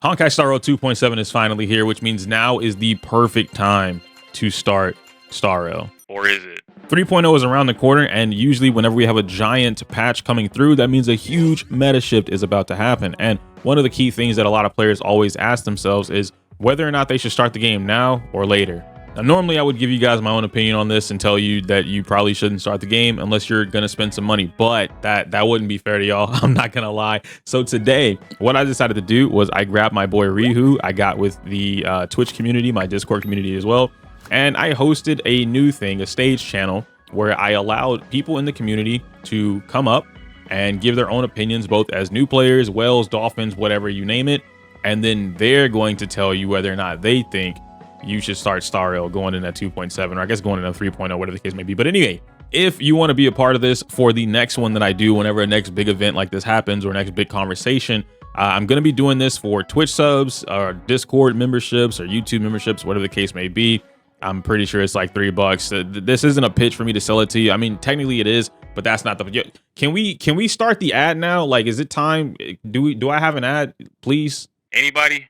Honkai Star Rail 2.7 is finally here, which means now is the perfect time to start Star Rail. Or is it? 3.0 is around the corner, and usually whenever we have a giant patch coming through, that means a huge meta shift is about to happen. And one of the key things that a lot of players always ask themselves is whether or not they should start the game now or later. Now, normally I would give you guys my own opinion on this and tell you that you probably shouldn't start the game unless you're going to spend some money, but that wouldn't be fair to y'all. I'm not going to lie. So today, what I decided to do was I grabbed my boy Rehoo. I got with the Twitch community, my Discord community as well. And I hosted a new thing, a stage channel, where I allowed people in the community to come up and give their own opinions, both as new players, whales, dolphins, whatever you name it. And then they're going to tell you whether or not they think you should start Star Rail going in at 2.7, or I guess going in at 3.0, whatever the case may be. But anyway, if you want to be a part of this for the next one that I do, whenever a next big event like this happens or next big conversation, I'm going to be doing this for Twitch subs or Discord memberships or YouTube memberships, whatever the case may be. I'm pretty sure it's like $3. This isn't a pitch for me to sell it to you. I mean, technically it is, but that's not the. Can we start the ad now? Like, is it time? Do I have an ad, please? Anybody?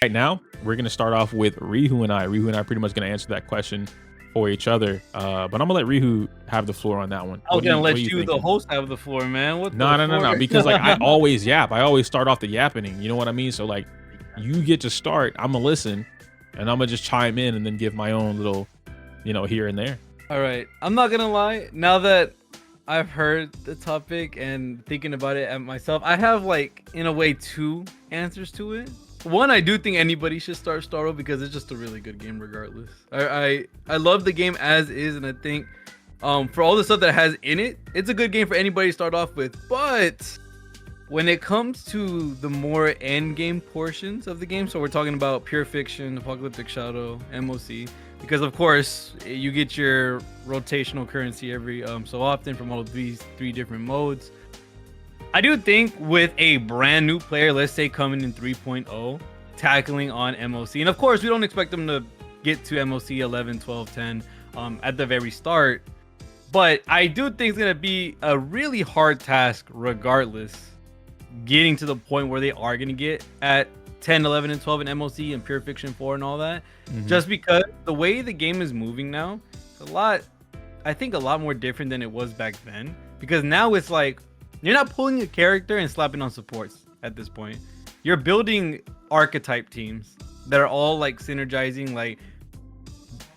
Right now, we're gonna start off with Rehoo and I. Rehoo and I are pretty much gonna answer that question for each other. But I'm gonna let Rehoo have the floor on that one. I was gonna let you, the host, have the floor, man. What? No. Because like I always yap. I always start off the yapping. You know what I mean? So like, you get to start. I'm gonna listen, and I'm gonna just chime in and then give my own little, here and there. All right. I'm not gonna lie. Now that I've heard the topic and thinking about it myself, I have like in a way two answers to it. One, I do think anybody should start Star Rail because it's just a really good game regardless. I love the game as is, and I think for all the stuff that it has in it, it's a good game for anybody to start off with. But when it comes to the more end game portions of the game, so we're talking about Pure Fiction, Apocalyptic Shadow, MOC, because of course you get your rotational currency every so often from all of these three different modes. I do think with a brand new player, let's say coming in 3.0, tackling on MOC, and of course we don't expect them to get to MOC 11, 12, 10 at the very start, but I do think it's going to be a really hard task regardless, getting to the point where they are going to get at 10, 11, and 12 in MOC and Pure Fiction 4 and all that, just because the way the game is moving now, I think a lot more different than it was back then, because now it's like, you're not pulling a character and slapping on supports at this point. You're building archetype teams that are all like synergizing, like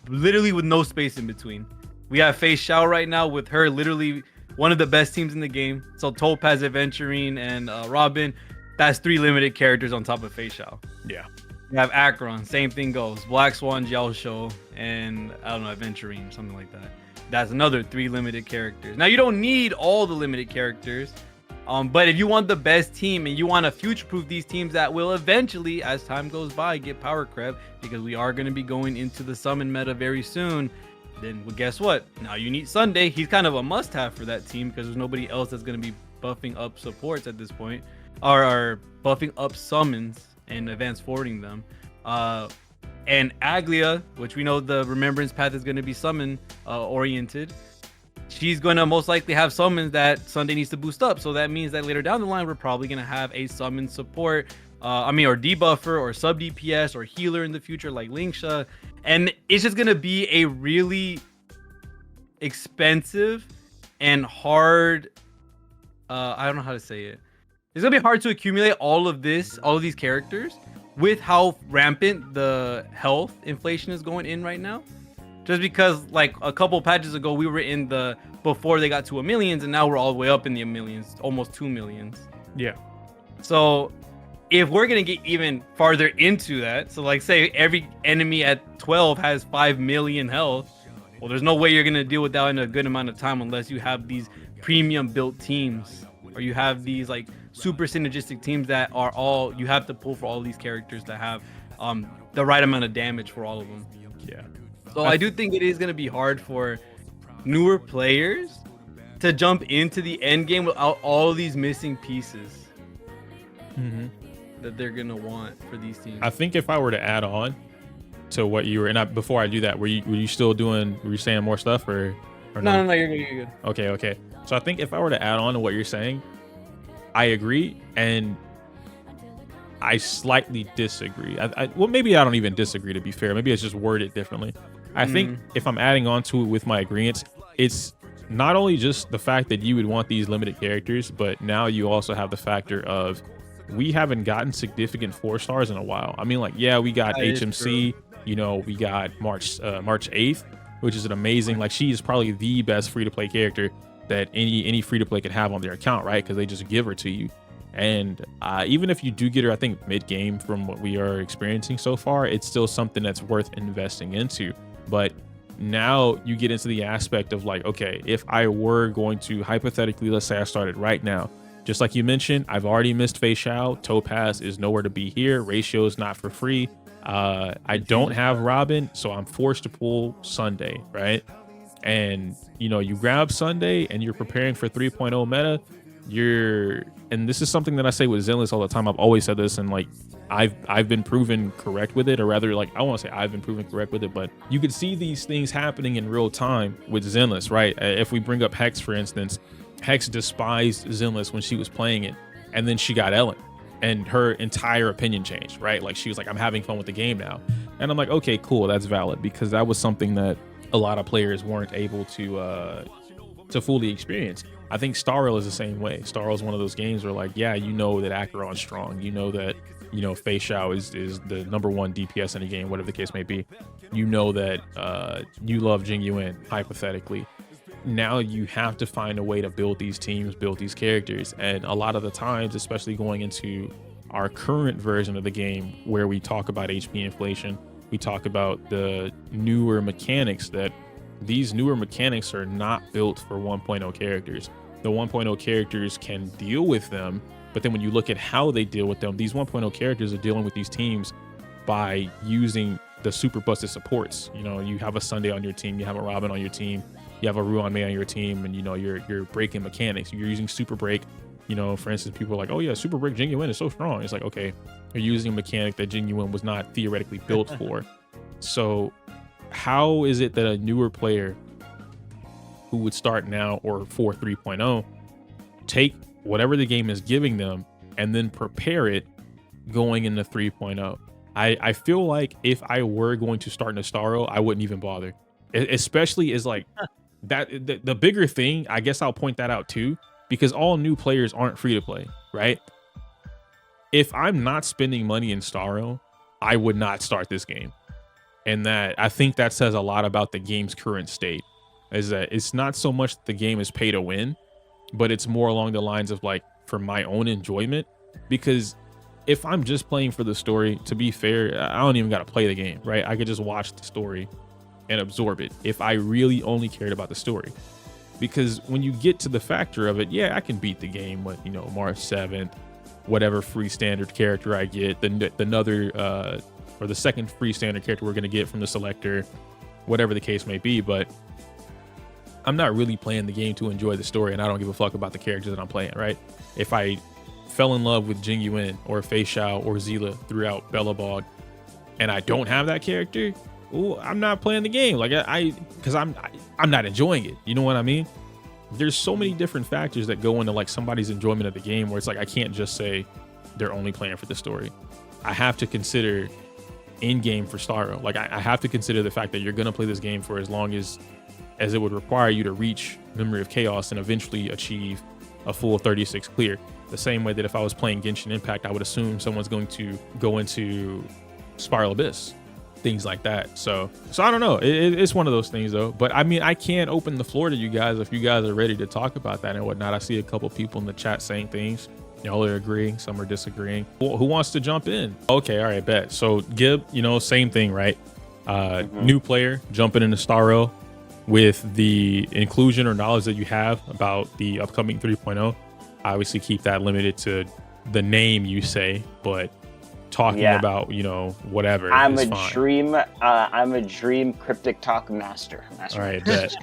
literally with no space in between. We have Fei Xiao right now with her literally one of the best teams in the game. So Topaz, Aventurine, and Robin, that's 3 limited characters on top of Fei Xiao. Yeah. You have Akron, same thing goes. Black Swan, Jiaosho, and I don't know, Aventurine, something like that. That's another 3 limited characters. Now, you don't need all the limited characters, but if you want the best team and you want to future-proof these teams that will eventually, as time goes by, get power creep, because we are going to be going into the summon meta very soon, then well, guess what? Now you need Sunday. He's kind of a must-have for that team because there's nobody else that's going to be buffing up supports at this point, or buffing up summons and advanced forwarding them. And Aglia, which we know the remembrance path is going to be summon oriented, she's going to most likely have summons that Sunday needs to boost up. So that means that later down the line, we're probably going to have a summon support, or debuffer, or sub DPS, or healer in the future like Lingsha. And it's just going to be a really expensive and hard, I don't know how to say it. It's going to be hard to accumulate all of these characters with how rampant the health inflation is going in right now. Just because like a couple patches ago, we were in the before they got to a millions, and now we're all the way up in the millions, almost 2 millions. Yeah. So if we're going to get even farther into that, so like say every enemy at 12 has 5 million health, well, there's no way you're going to deal with that in a good amount of time unless you have these premium built teams, or you have these like super synergistic teams that are all you have to pull for all these characters to have the right amount of damage for all of them. Yeah. So I do think it is going to be hard for newer players to jump into the end game without all these missing pieces that they're going to want for these teams. I think if I were to add on to what you were, and before I do that, were you still doing? Were you saying more stuff or no? No, you're good. You're good. Okay. So I think if I were to add on to what you're saying, I agree, and I slightly disagree. Well, maybe I don't even disagree, to be fair. Maybe it's just worded differently. I think if I'm adding on to it with my agreements, it's not only just the fact that you would want these limited characters, but now you also have the factor of we haven't gotten significant 4-stars in a while. I mean, like, yeah, we got That is HMC, you know, we got March 8th, which is an amazing, like, she is probably the best free-to-play character that any free-to-play could have on their account, right? Because they just give her to you. And even if you do get her, I think mid-game from what we are experiencing so far, it's still something that's worth investing into. But now you get into the aspect of like, okay, if I were going to hypothetically, let's say I started right now, just like you mentioned, I've already missed Fei Xiao. Topaz is nowhere to be here. Ratio is not for free. I don't have Robin, so I'm forced to pull Sunday, right? And you know, you grab Sunday and you're preparing for 3.0 meta. And this is something that I say with Zenless all the time. I've always said this, and like I've been proven correct with it, or rather, like, I want to say I've been proven correct with it, but you could see these things happening in real time with Zenless, right? If we bring up Hex, for instance, Hex despised Zenless when she was playing it, and then she got Ellen, and her entire opinion changed, right? Like, she was like, I'm having fun with the game now. And I'm like, okay, cool, that's valid, because that was something that a lot of players weren't able to fully experience. I think Star Rail is the same way. Star Rail is one of those games where, like, yeah, you know that Acheron's strong. You know that, you know, Fei Xiao is the #1 DPS in the game, whatever the case may be. You know that you love Jing Yuan, hypothetically. Now you have to find a way to build these teams, build these characters. And a lot of the times, especially going into our current version of the game, where we talk about HP inflation, we talk about the newer mechanics, that these newer mechanics are not built for 1.0 characters. The 1.0 characters can deal with them, but then when you look at how they deal with them, these 1.0 characters are dealing with these teams by using the super busted supports. You know, you have a Sunday on your team, you have a Robin on your team, you have a Ruan Mei on your team, and you know, you're breaking mechanics. You're using super break. You know, for instance, people are like, oh yeah, super break Jing Yuan is so strong. It's like, okay, you're using a mechanic that Jing Yuan was not theoretically built for. So how is it that a newer player who would start now or for 3.0 take whatever the game is giving them and then prepare it going into 3.0? I feel like if I were going to start in a Star Rail, I wouldn't even bother. Especially is like that the bigger thing, I guess I'll point that out too, because all new players aren't free to play, right? If I'm not spending money in Star Rail, I would not start this game. And that, I think that says a lot about the game's current state, is that it's not so much the game is pay to win, but it's more along the lines of like, for my own enjoyment. Because if I'm just playing for the story, to be fair, I don't even got to play the game, right? I could just watch the story and absorb it if I really only cared about the story. Because when you get to the factor of it, yeah, I can beat the game with, you know, March 7th, whatever free standard character I get, or the second free standard character we're going to get from the selector, whatever the case may be. But I'm not really playing the game to enjoy the story, and I don't give a fuck about the characters that I'm playing, right? If I fell in love with Jing Yuan or Fei Xiao or Zila throughout Bellabog, and I don't have that character, ooh, I'm not playing the game. Like, because I'm not enjoying it. You know what I mean? There's so many different factors that go into like somebody's enjoyment of the game, where it's like, I can't just say they're only playing for the story. I have to consider in-game for Star Rail. Like, I have to consider the fact that you're going to play this game for as long as it would require you to reach Memory of Chaos and eventually achieve a full 36 clear. The same way that if I was playing Genshin Impact, I would assume someone's going to go into Spiral Abyss, things like that. So I don't know. It's one of those things though. But I mean, I can open the floor to you guys if you guys are ready to talk about that and whatnot. I see a couple people in the chat saying things. Y'all are agreeing, some are disagreeing. Who wants to jump in? Okay, all right, bet. So Gib, you know, same thing, right? New player jumping into Star Rail with the inclusion or knowledge that you have about the upcoming 3.0. Obviously keep that limited to the name you say, but talking about, you know, whatever. I'm a dream cryptic talk master. All right, bet.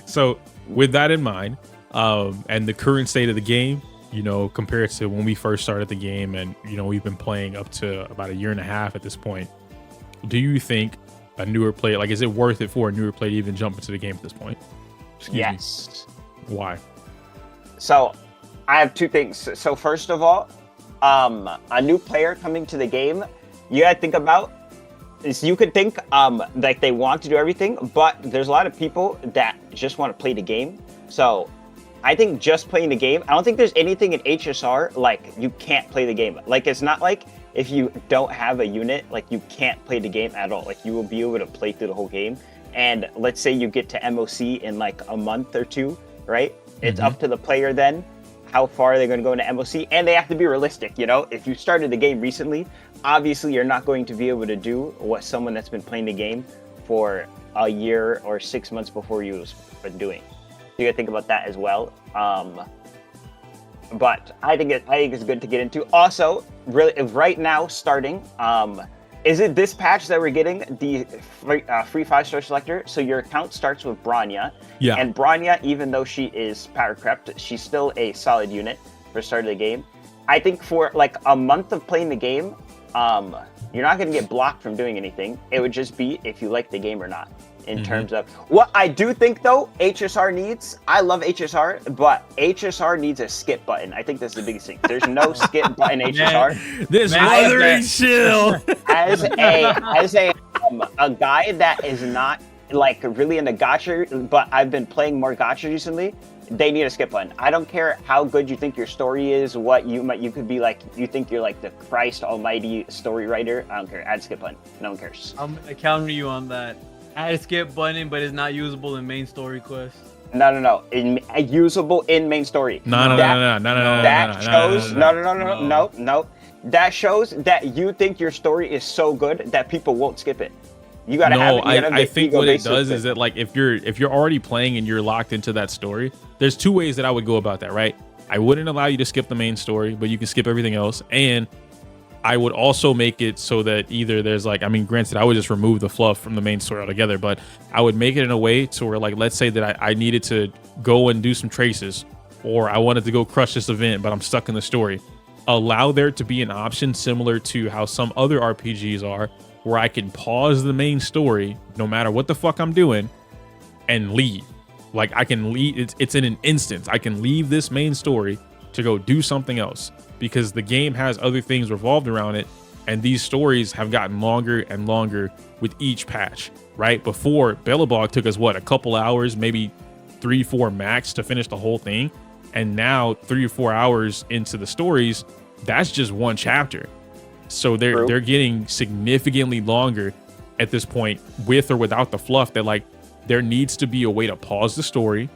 So with that in mind, and the current state of the game, you know, compared to when we first started the game, and you know, we've been playing up to about a year and a half at this point, do you think a newer player, like, is it worth it for a newer player to even jump into the game at this point? Yes. Why? So I have two things. So first of all, a new player coming to the game, you gotta think about is you could think like they want to do everything, but there's a lot of people that just want to play the game. So I think just playing the game, I don't think there's anything in HSR like you can't play the game. Like it's not like if you don't have a unit, like you can't play the game at all. Like you will be able to play through the whole game. And let's say you get to MOC in like a month or two, right? It's up to the player then how far they're going to go into MOC, and they have to be realistic. You know, if you started the game recently, obviously you're not going to be able to do what someone that's been playing the game for a year or 6 months before you was doing. So you got to think about that as well. But I think it's good to get into. Also, really, right now starting, is it this patch that we're getting the free 5-star selector? So your account starts with Bronya. Yeah. And Bronya, even though she is power crept, she's still a solid unit for start of the game. I think for like a month of playing the game, you're not going to get blocked from doing anything. It would just be if you like the game or not. In terms of what I do think though, HSR needs, I love HSR, but HSR needs a skip button. I think that's the biggest thing. There's no skip button HSR. This Wuthering chill. As a guy that is not like really into gacha, but I've been playing more gacha recently, they need a skip button. I don't care how good you think your story is, what you could be like, you think you're like the Christ almighty story writer. I don't care. Add skip button. No one cares. I'm gonna counter you on that. Add a skip button, but it's not usable in main story quest. No. Usable in main story. No. That shows no. That shows that you think your story is so good that people won't skip it. You gotta have it. I think what it does is that like if you're already playing and you're locked into that story, there's two ways that I would go about that, right? I wouldn't allow you to skip the main story, but you can skip everything else, and I would also make it so that either there's like, I mean, granted, I would just remove the fluff from the main story altogether, but I would make it in a way to where, like, let's say that I needed to go and do some traces, or I wanted to go crush this event, but I'm stuck in the story. Allow there to be an option similar to how some other RPGs are, where I can pause the main story, no matter what the fuck I'm doing, and leave. Like, I can leave, it's in an instance. I can leave this main story to go do something else, because the game has other things revolved around it, and these stories have gotten longer and longer with each patch, right? Before, Belobog took us, what, a couple hours, maybe 3-4 max to finish the whole thing, and now 3 or 4 hours into the stories, that's just one chapter. So they're getting significantly longer at this point, with or without the fluff, that like there needs to be a way to pause the story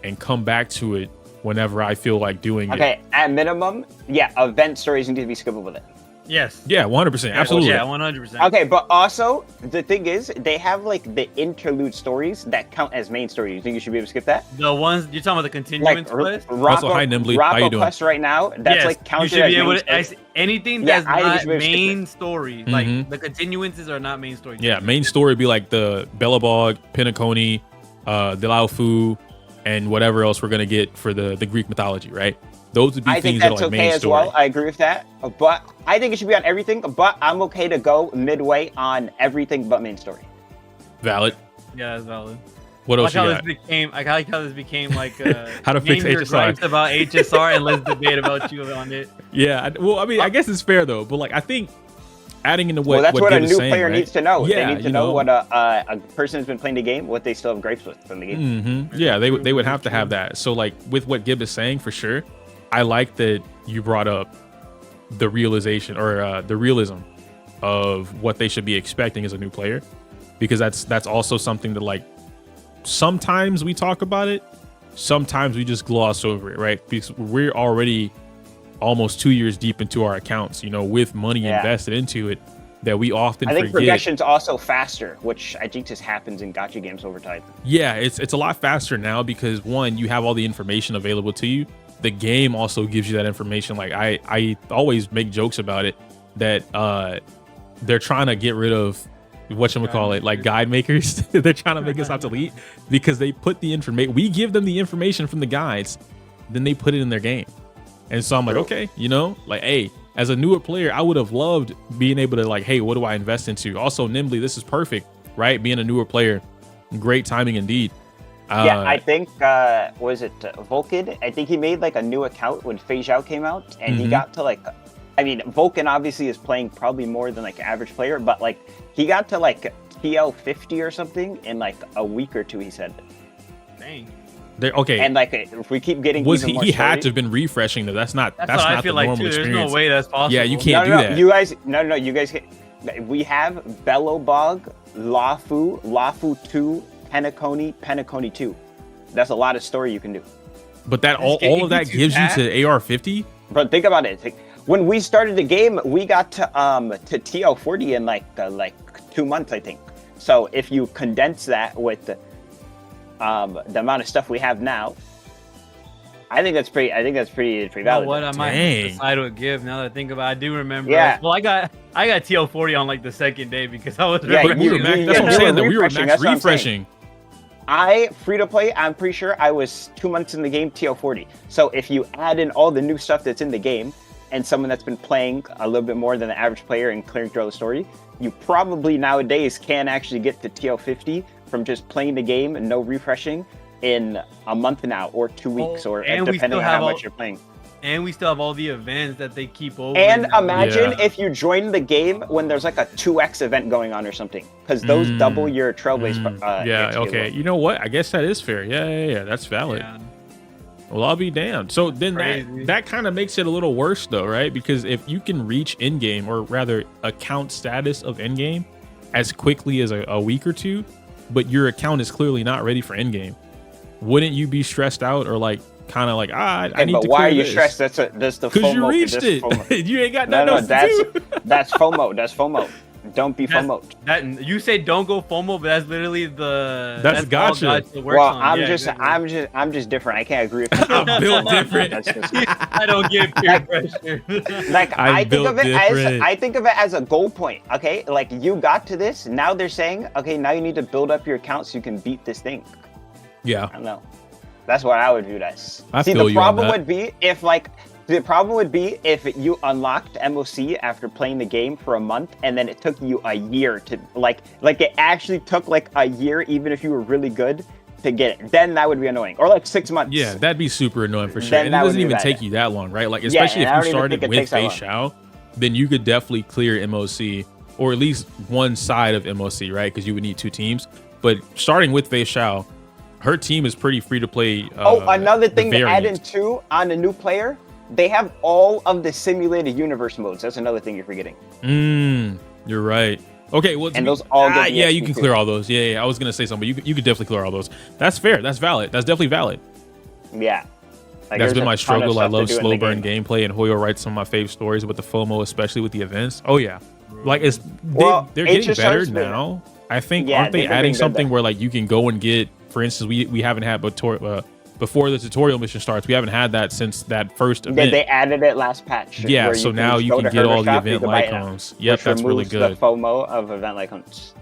and come back to it whenever I feel like doing it. Okay, at minimum, yeah, event stories need to be skippable with it. Yes. Yeah, 100%. Absolutely. Yeah, 100%. Okay, but also, the thing is, they have like the interlude stories that count as main story. You think you should be able to skip that? The ones, you're talking about the continuance quest? Also, hi, Nimbly. How you doing? Quest right now, that's like counted you should be as able main to, anything that's not main skip story. Like, the continuances are not main story. Yeah, main story would be like the Belobog, Pinaconi, Delaufu, and whatever else we're going to get for the Greek mythology, right? Those would be things that are like main story. Well. I agree with that, but I think it should be on everything. But I'm okay to go midway on everything but main story. Valid. Yeah, that's valid. What else you got? I like how this became like how to fix HSR. About HSR and let's debate about you on it. Yeah, well, I mean, I guess it's fair though, but like I think adding into what that's what a new saying, player right? needs to know. Yeah, they need to know what a person who's been playing the game, what they still have gripes with from the game. Yeah, they would have to have that. So like with what Gibb is saying, for sure, I like that you brought up the realization or the realism of what they should be expecting as a new player, because that's also something that like sometimes we talk about it, sometimes we just gloss over it, right? Because we're already almost 2 years deep into our accounts, you know, with money invested into it, that we often forget. I think progression's also faster, which I think just happens in gacha games over time. Yeah, it's a lot faster now because, one, you have all the information available to you. The game also gives you that information. Like I always make jokes about it, that they're trying to get rid of whatchamacallit, like guide makers. They're trying to make us obsolete because they put the information, we give them the information from the guides, then they put it in their game. And so I'm like, okay, you know, like, hey, as a newer player, I would have loved being able to like, hey, what do I invest into? Also, Nimbly, this is perfect, right? Being a newer player, great timing indeed. Yeah, I think, was it Vulcan? I think he made like a new account when Phase Out came out, and he got to like I mean, Vulcan obviously is playing probably more than like average player, but like he got to like TL 50 or something in like a week or two. He said. Dang. Okay. And like if we keep getting was even more he had stories, to have been refreshing though. That's not what not I feel the like normal too. There's experience. no way that's possible. Yeah, you can't no, do that. You guys, no, you guys. We have Bellowbog, Lafu 2, Penacony 2. That's a lot of story you can do. But that all of that gives you to AR-50. But think about it. Like, when we started the game, we got to TL 40 in like 2 months, I think. So if you condense that with the amount of stuff we have now, I think that's pretty valid. What I might decide to give now that I think about it. I do remember. Yeah. Well, I got TL 40 on like the second day because I was. Yeah, But we were max, that's what I'm saying. That we were max refreshing. Free to play, I'm pretty sure I was 2 months in the game TL 40. So if you add in all the new stuff that's in the game and someone that's been playing a little bit more than the average player and clearing through the story, you probably nowadays can actually get to TL 50 from just playing the game and no refreshing in a month now or 2 weeks or depending on how much you're playing. And we still have all the events that they keep over. And imagine if you join the game when there's like a 2x event going on or something, because those double your Trailblaze. Yeah, okay. You know what? I guess that is fair. Yeah. That's valid. Yeah. Well, I'll be damned. So then that kind of makes it a little worse though, right? Because if you can reach in-game, or rather account status of in-game as quickly as a week or two, but your account is clearly not ready for in-game, wouldn't you be stressed out or like kind of like, I need to why are you this? stressed? That's the FOMO. Because you reached it. You ain't got nothing else to do. That's FOMO. That's FOMO. Don't be FOMO. That you say don't go FOMO, but that's literally that's gotcha. Well, I'm just different. I can't agree with you. I'm built different. I don't get peer pressure. Like I think of it as a goal point. Okay, like you got to this. Now they're saying, okay, now you need to build up your account so you can beat this thing. Yeah. I don't know. That's what I would view this. The problem would be if you unlocked MOC after playing the game for a month and then it took you a year to like it actually took like a year, even if you were really good, to get it. Then that would be annoying. Or like 6 months. Yeah, that'd be super annoying for sure. And it doesn't even take you that long, right? Like especially if you started with Fei Xiao, then you could definitely clear MOC, or at least one side of MOC, right? Because you would need 2 teams. But starting with Fei Xiao, her team is pretty free to play. Another thing to add in too on a new player, they have all of the simulated universe modes. That's another thing you're forgetting. You're right. Okay, well, and those all yeah, you can clear all those. Yeah, I was gonna say something, but you could definitely clear all those. That's fair. That's valid. That's definitely valid. Yeah. Like, that's been my struggle. I love slow burn gameplay, and Hoyo writes some of my fave stories with the FOMO, especially with the events. Oh yeah, like they're getting better now. I think aren't they adding something where like you can go and get, for instance, we haven't had before the tutorial mission starts, we haven't had that since that first event. They added it last patch. Yeah, so now you can get all the event icons. Yep, that's really good. The FOMO of event icons.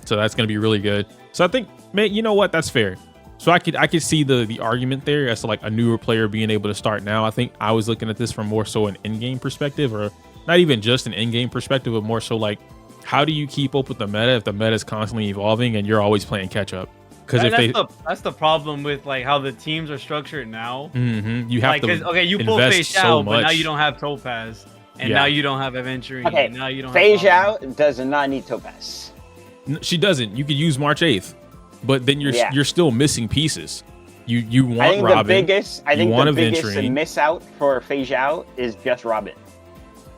So that's gonna be really good. So I think, man, you know what? That's fair. So I could see the argument there as to like a newer player being able to start now. I think I was looking at this from more so an in-game perspective, or not even just an in-game perspective, but more so like, how do you keep up with the meta if the meta is constantly evolving and you're always playing catch up? Because that's the problem with like how the teams are structured now. You have to you pull Fei Xiao, but now you don't have Topaz, and now you don't have Adventuring. Okay, and now you don't. Fei Xiao does not need Topaz. She doesn't. You could use March 8th, but then you're still missing pieces. You want Robin. I think the biggest miss out for Fei Xiao is just Robin.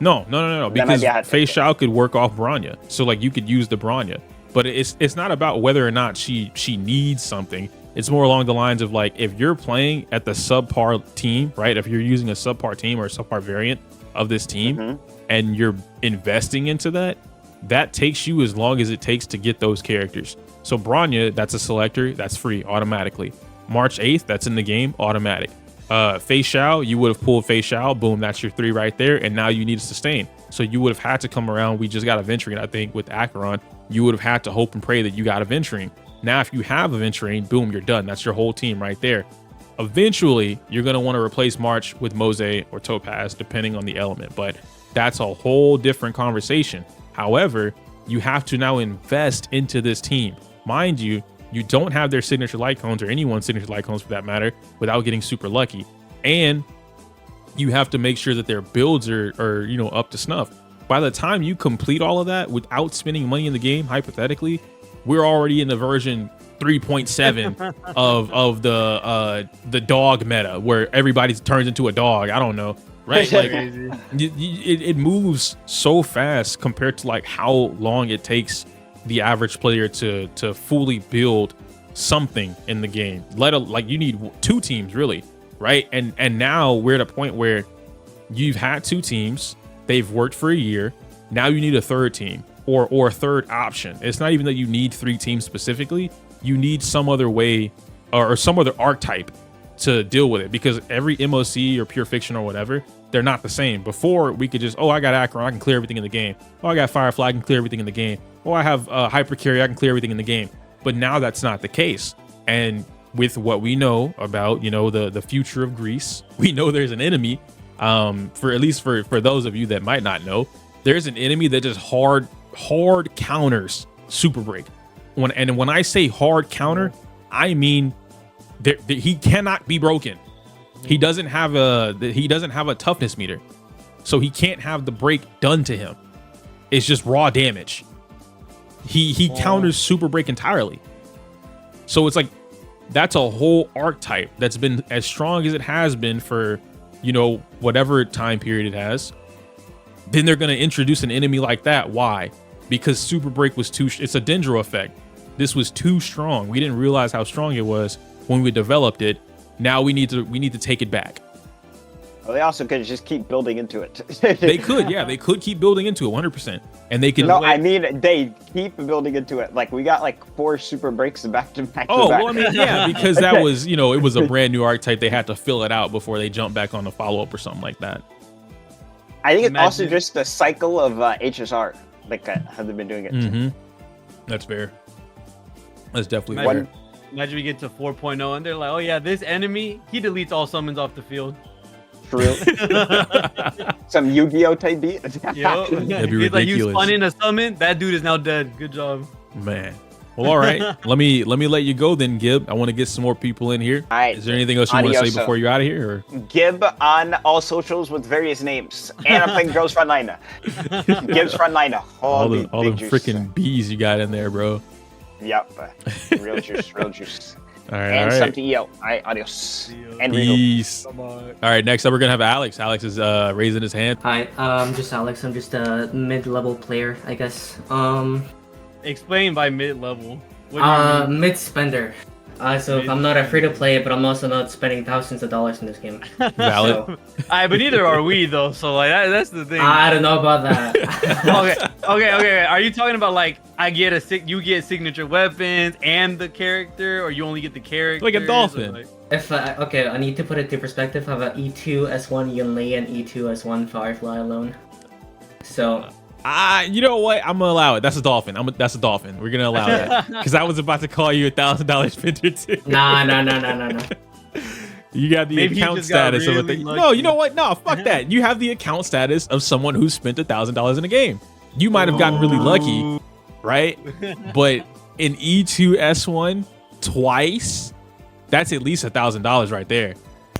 No, because Fei Xiao could work off Bronya, so like you could use the Bronya. But it's not about whether or not she needs something. It's more along the lines of like, if you're playing at the subpar team, right? If you're using a subpar team or a subpar variant of this team, and you're investing into that, that takes you as long as it takes to get those characters. So Bronya, that's a selector, that's free automatically. March 8th, that's in the game, automatic. Fei Xiao, you would have pulled Fei Xiao, boom, that's your 3 right there, and now you need to sustain. So you would have had to come around. We just got Adventuring, I think, with Acheron. You would have had to hope and pray that you got Adventuring. Now, if you have Adventuring, boom, you're done. That's your whole team right there. Eventually, you're going to want to replace March with Mose or Topaz, depending on the element. But that's a whole different conversation. However, you have to now invest into this team. Mind you, you don't have their signature light cones, or anyone's signature light cones for that matter, without getting super lucky. And you have to make sure that their builds are you know, up to snuff. By the time you complete all of that without spending money in the game, hypothetically, we're already in the version 3.7 of the dog meta, where everybody turns into a dog. I don't know, right? Like it moves so fast compared to like how long it takes the average player to fully build something in the game. Like you need 2 teams really, right? And now we're at a point where you've had 2 teams, they've worked for a year. Now you need a 3rd team or a 3rd option. It's not even that you need 3 teams specifically. You need some other way or some other archetype to deal with it, because every MOC or pure fiction or whatever, they're not the same. Before, we could just, oh, I got Akron, I can clear everything in the game. Oh, I got Firefly, I can clear everything in the game. Oh, I have Hyper Carry, I can clear everything in the game. But now that's not the case. And with what we know about, you know, the future of Greece, we know there's an enemy. For at least for those of you that might not know, there's an enemy that just hard counters Super Break. When I say hard counter, I mean he cannot be broken. He doesn't have a toughness meter, so he can't have the break done to him. It's just raw damage. He counters Super Break entirely. So it's like that's a whole archetype that's been as strong as it has been for, you know, whatever time period it has. Then they're going to introduce an enemy like that. Why? Because Super Break was it's a Dendro effect. This was too strong. We didn't realize how strong it was when we developed it. Now we need to take it back. Well, they also could just keep building into it. They could, yeah, they could keep building into it 100%. And they can. No, I mean they keep building into it. Like we got like 4 Super Breaks back to back. Oh, well, I mean, yeah, because that was, you know, it was a brand new archetype. They had to fill it out before they jump back on the follow up or something like that. I think it's also just the cycle of HSR, like how they've been doing it. Mm-hmm. That's fair. That's definitely fair. Imagine we get to 4.0 and they're like, oh yeah, this enemy, he deletes all summons off the field. For real? Some Yu-Gi-Oh type beat? Yo. That'd be He's like, you ridiculous. spun in a summon, that dude is now dead. Good job. Man. Well, all right. let me let you go then, Gib. I want to get some more people in here. All right. Is there anything else you want to say before you're out of here? Or? Gib on all socials with various names. And I'm playing Girls Frontliner. Gib's Frontliner. All the freaking bees you got in there, bro. Yep. Real juice, real juice. All right, and all some right. to EO. All right, adios. And peace. All right, next up we're gonna have Alex. Alex is raising his hand. Hi, I'm just Alex. I'm just a mid-level player, I guess. Explain by mid-level. What do you mean? Mid-spender. So if I'm not a free-to-play, but I'm also not spending thousands of dollars in this game. Valid. But neither are we though. So like that's the thing. I don't know about that. okay. Are you talking about like you get signature weapons and the character, or you only get the character? Like a dolphin. Like... If okay, I need to put it into perspective. I have an E2 S1 Yunlei and E2 S1 Firefly alone. So. You know what? I'm gonna allow it. That's a dolphin. That's a dolphin. We're gonna allow that because I was about to call you $1,000 spender too. Nah. You got the account status of a thing. No, you know what? No, fuck that. You have the account status of someone who spent $1,000 in a game. You might have gotten really lucky, right? But in E2 S1 twice, that's at least $1,000 right there.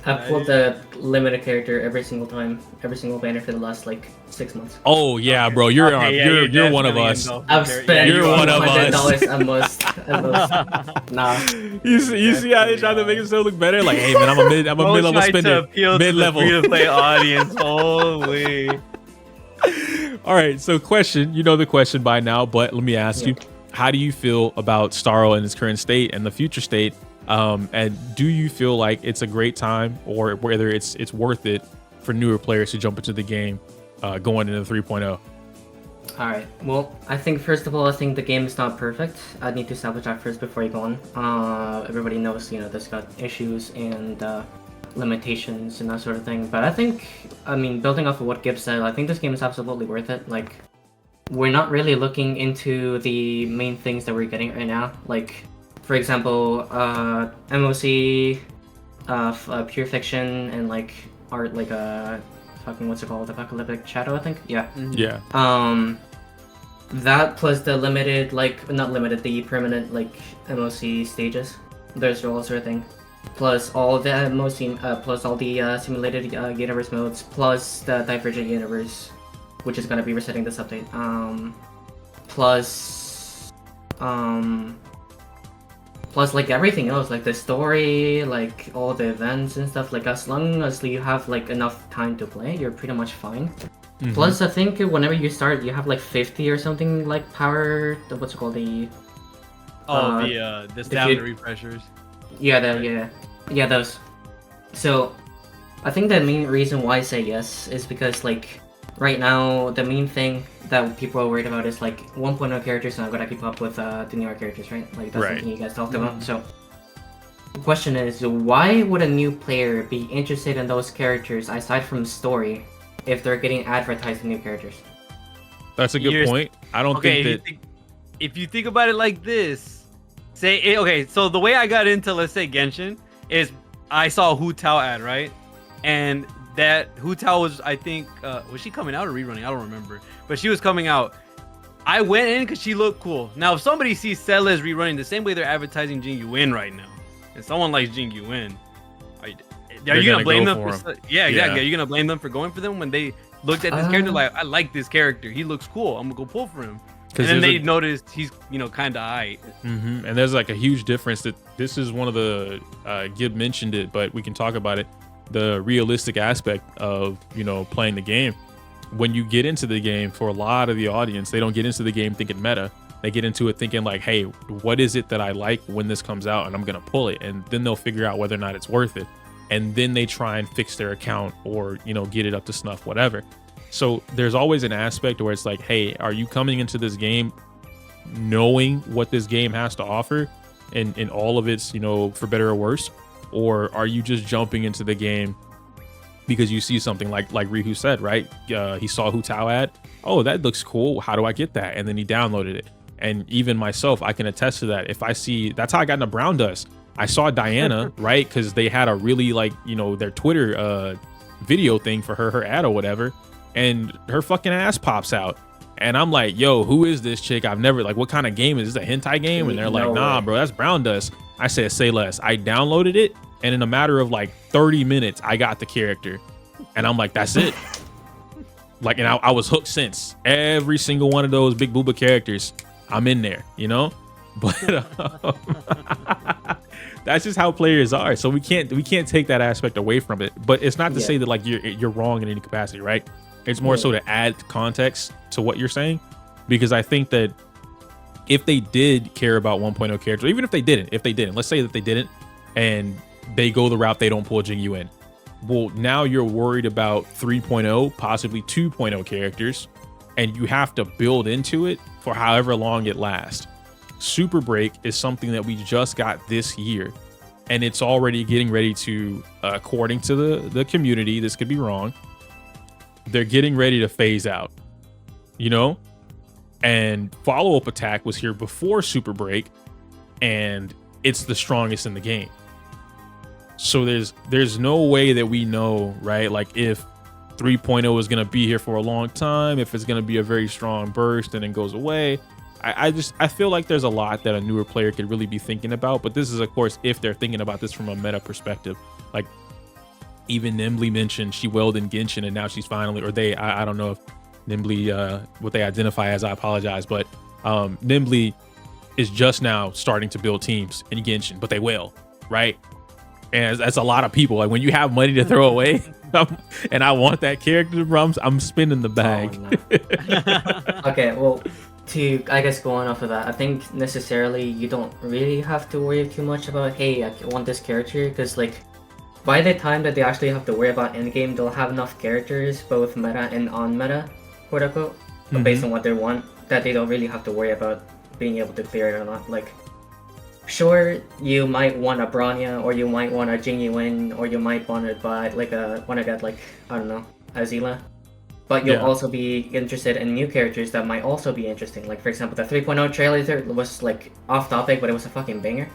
I've pulled the limited character every single time, every single banner for the last like 6 months. Oh yeah, bro, you're one of us. I've spent you're one of us. at most. Nah. You see how they try to make himself look better? Like, hey man, I'm a mid-level spender, mid-level. Free-to-play audience, holy. All right, so question. You know the question by now, but let me ask you: how do you feel about Star Rail in its current state and the future state? And do you feel like it's a great time, or whether it's worth it for newer players to jump into the game going into 3.0? All right. Well, I think first of all, I think the game is not perfect. I need to establish that first before you go on. Everybody knows, there's got issues and limitations and that sort of thing. But I mean, building off of what Gibb said, I think this game is absolutely worth it. Like, we're not really looking into the main things that we're getting right now. Like, for example, MOC, pure fiction, and like art, like what's it called? Apocalyptic Shadow, I think. Yeah. Mm-hmm. Yeah. That plus the limited, the permanent like MOC stages. There's also a thing. plus all the simulated universe modes, plus the Divergent universe, which is gonna be resetting this update. Plus like everything else, like the story, like all the events and stuff. Like as long as you have like enough time to play, you're pretty much fine. Plus, I think whenever you start, you have like 50 or something like power. What's it called? The stamina refreshers. Yeah, those. So, I think the main reason why I say yes is because like right now the main thing that people are worried about is like 1.0 characters not gonna keep up with the newer characters, right? Like that's something you guys talked about. So, the question is, why would a new player be interested in those characters aside from story if they're getting advertised new characters? That's a good point. I don't think that. If you think about it like this. So the way I got into, let's say, Genshin is I saw a Hu Tao ad, right? And that Hu Tao was, I think, was she coming out or rerunning? I don't remember. But she was coming out. I went in because she looked cool. Now, if somebody sees Celeste rerunning the same way they're advertising Jing Yuan right now, and someone likes Jing Yuan, are you gonna blame them for? Yeah, exactly. Are you gonna blame them for going for them when they looked at this character like, I like this character, he looks cool, I'm gonna go pull for him? And then they noticed he's, kind of aight. And there's like a huge difference that this is one of the, Gib mentioned it, but we can talk about it. The realistic aspect of, playing the game. When you get into the game, for a lot of the audience, they don't get into the game thinking meta. They get into it thinking like, hey, what is it that I like when this comes out? And I'm going to pull it. And then they'll figure out whether or not it's worth it. And then they try and fix their account or, get it up to snuff, whatever. So there's always an aspect where it's like, hey, are you coming into this game knowing what this game has to offer and in all of its, for better or worse? Or are you just jumping into the game because you see something like Rehoo said, right? He saw Hu Tao ad. Oh, that looks cool. How do I get that? And then he downloaded it. And even myself, I can attest to that. If I see, that's how I got into Brown Dust. I saw Diana, right? Because they had a really their Twitter video thing for her ad or whatever. And her fucking ass pops out. And I'm like, yo, who is this chick? I've never, what kind of game is this? A hentai game? And they're like, nah, bro, that's Brown Dust. I said, say less. I downloaded it. And in a matter of 30 minutes, I got the character. And I'm like, that's it. And I was hooked since. Every single one of those big booba characters, I'm in there, But that's just how players are. So we can't take that aspect away from it. But it's not to say that you're wrong in any capacity, right? It's more so to add context to what you're saying, because I think that if they did care about 1.0 characters, even if they didn't, let's say that they didn't, and they go the route they don't pull Jing Yuan. Well, now you're worried about 3.0, possibly 2.0 characters, and you have to build into it for however long it lasts. Super Break is something that we just got this year, and it's already getting ready to, according to the community, this could be wrong, they're getting ready to phase out, and Follow-Up Attack was here before Super Break, and it's the strongest in the game. So there's no way that we know, right? If 3.0 is going to be here for a long time, if it's going to be a very strong burst and then goes away. I feel like there's a lot that a newer player could really be thinking about, but this is, of course, if they're thinking about this from a meta perspective. Even Nimbly mentioned she welled in Genshin, and now she's finally, or they, I don't know if Nimbly, what they identify as, I apologize, but Nimbly is just now starting to build teams in Genshin, but they will, right? And that's a lot of people. When you have money to throw away, and I want that character, bro, I'm spinning the bag. Oh, no. Okay, well, to, I guess, going off of that, I think necessarily you don't really have to worry too much about, hey, I want this character, because by the time that they actually have to worry about endgame, they'll have enough characters, both meta and on-meta, quote-unquote, based on what they want, that they don't really have to worry about being able to clear it or not. Sure, you might want a Bronya, or you might want a Jing Yuan, or you might want to buy, I don't know, a Zila. But you'll also be interested in new characters that might also be interesting. For example, the 3.0 trailer was, off topic, but it was a fucking banger.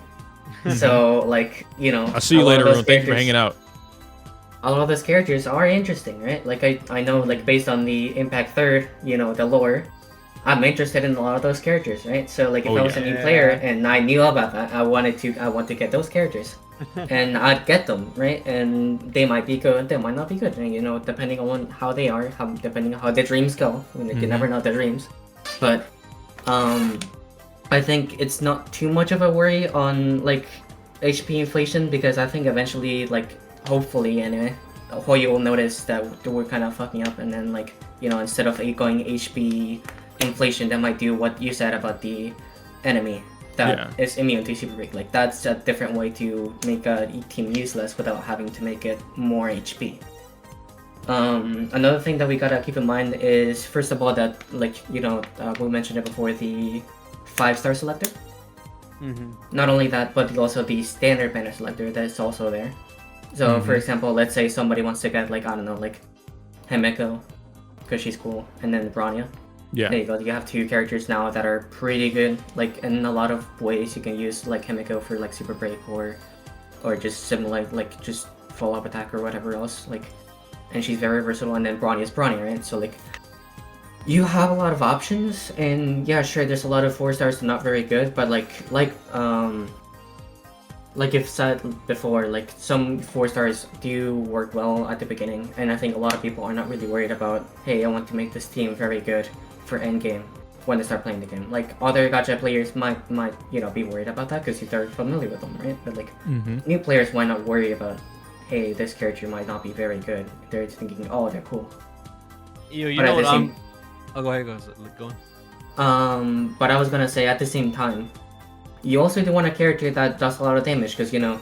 So, I'll see you later, Rune. Thanks for hanging out. A lot of those characters are interesting, right? I know, based on the Impact 3rd, the lore, I'm interested in a lot of those characters, right? So, if I was a new player and I knew about that, I want to get those characters. and I'd get them, right? And they might be good, they might not be good, and, you know, depending on how they are, depending on how their dreams go. I mean, you never know their dreams. But I think it's not too much of a worry on like HP inflation, because I think eventually, like, hopefully anyway, Hoyi will notice that we're kind of fucking up, and then, like, you know, instead of going HP inflation, that might do what you said about the enemy that is immune to super break. Like, that's a different way to make a team useless without having to make it more HP. Another thing that we gotta keep in mind is, first of all, that, like, you know, we mentioned it before, the 5-star selector. Not only that, but also the standard banner selector that is also there. So, for example, let's say somebody wants to get, like, I don't know, like Himeko, because she's cool, and then Bronya. Yeah. There you go. You have 2 characters now that are pretty good. Like, in a lot of ways, you can use like Himeko for like super break or just similar, like just follow-up attack or whatever else. Like, and she's very versatile. And then Bronya is Bronya, right? So like, you have a lot of options. And yeah, sure, there's a lot of 4-stars not very good, but like you've said before, like, some 4-stars do work well at the beginning, and I think a lot of people are not really worried about, hey, I want to make this team very good for endgame when they start playing the game. Like, other gacha players might you know, be worried about that because they're familiar with them, right? But like, new players might not worry about, hey, this character might not be very good. They're thinking, oh, they're cool. You know what I'm... Oh, go ahead, go on. But I was gonna say, at the same time, you also do want a character that does a lot of damage, because, you know,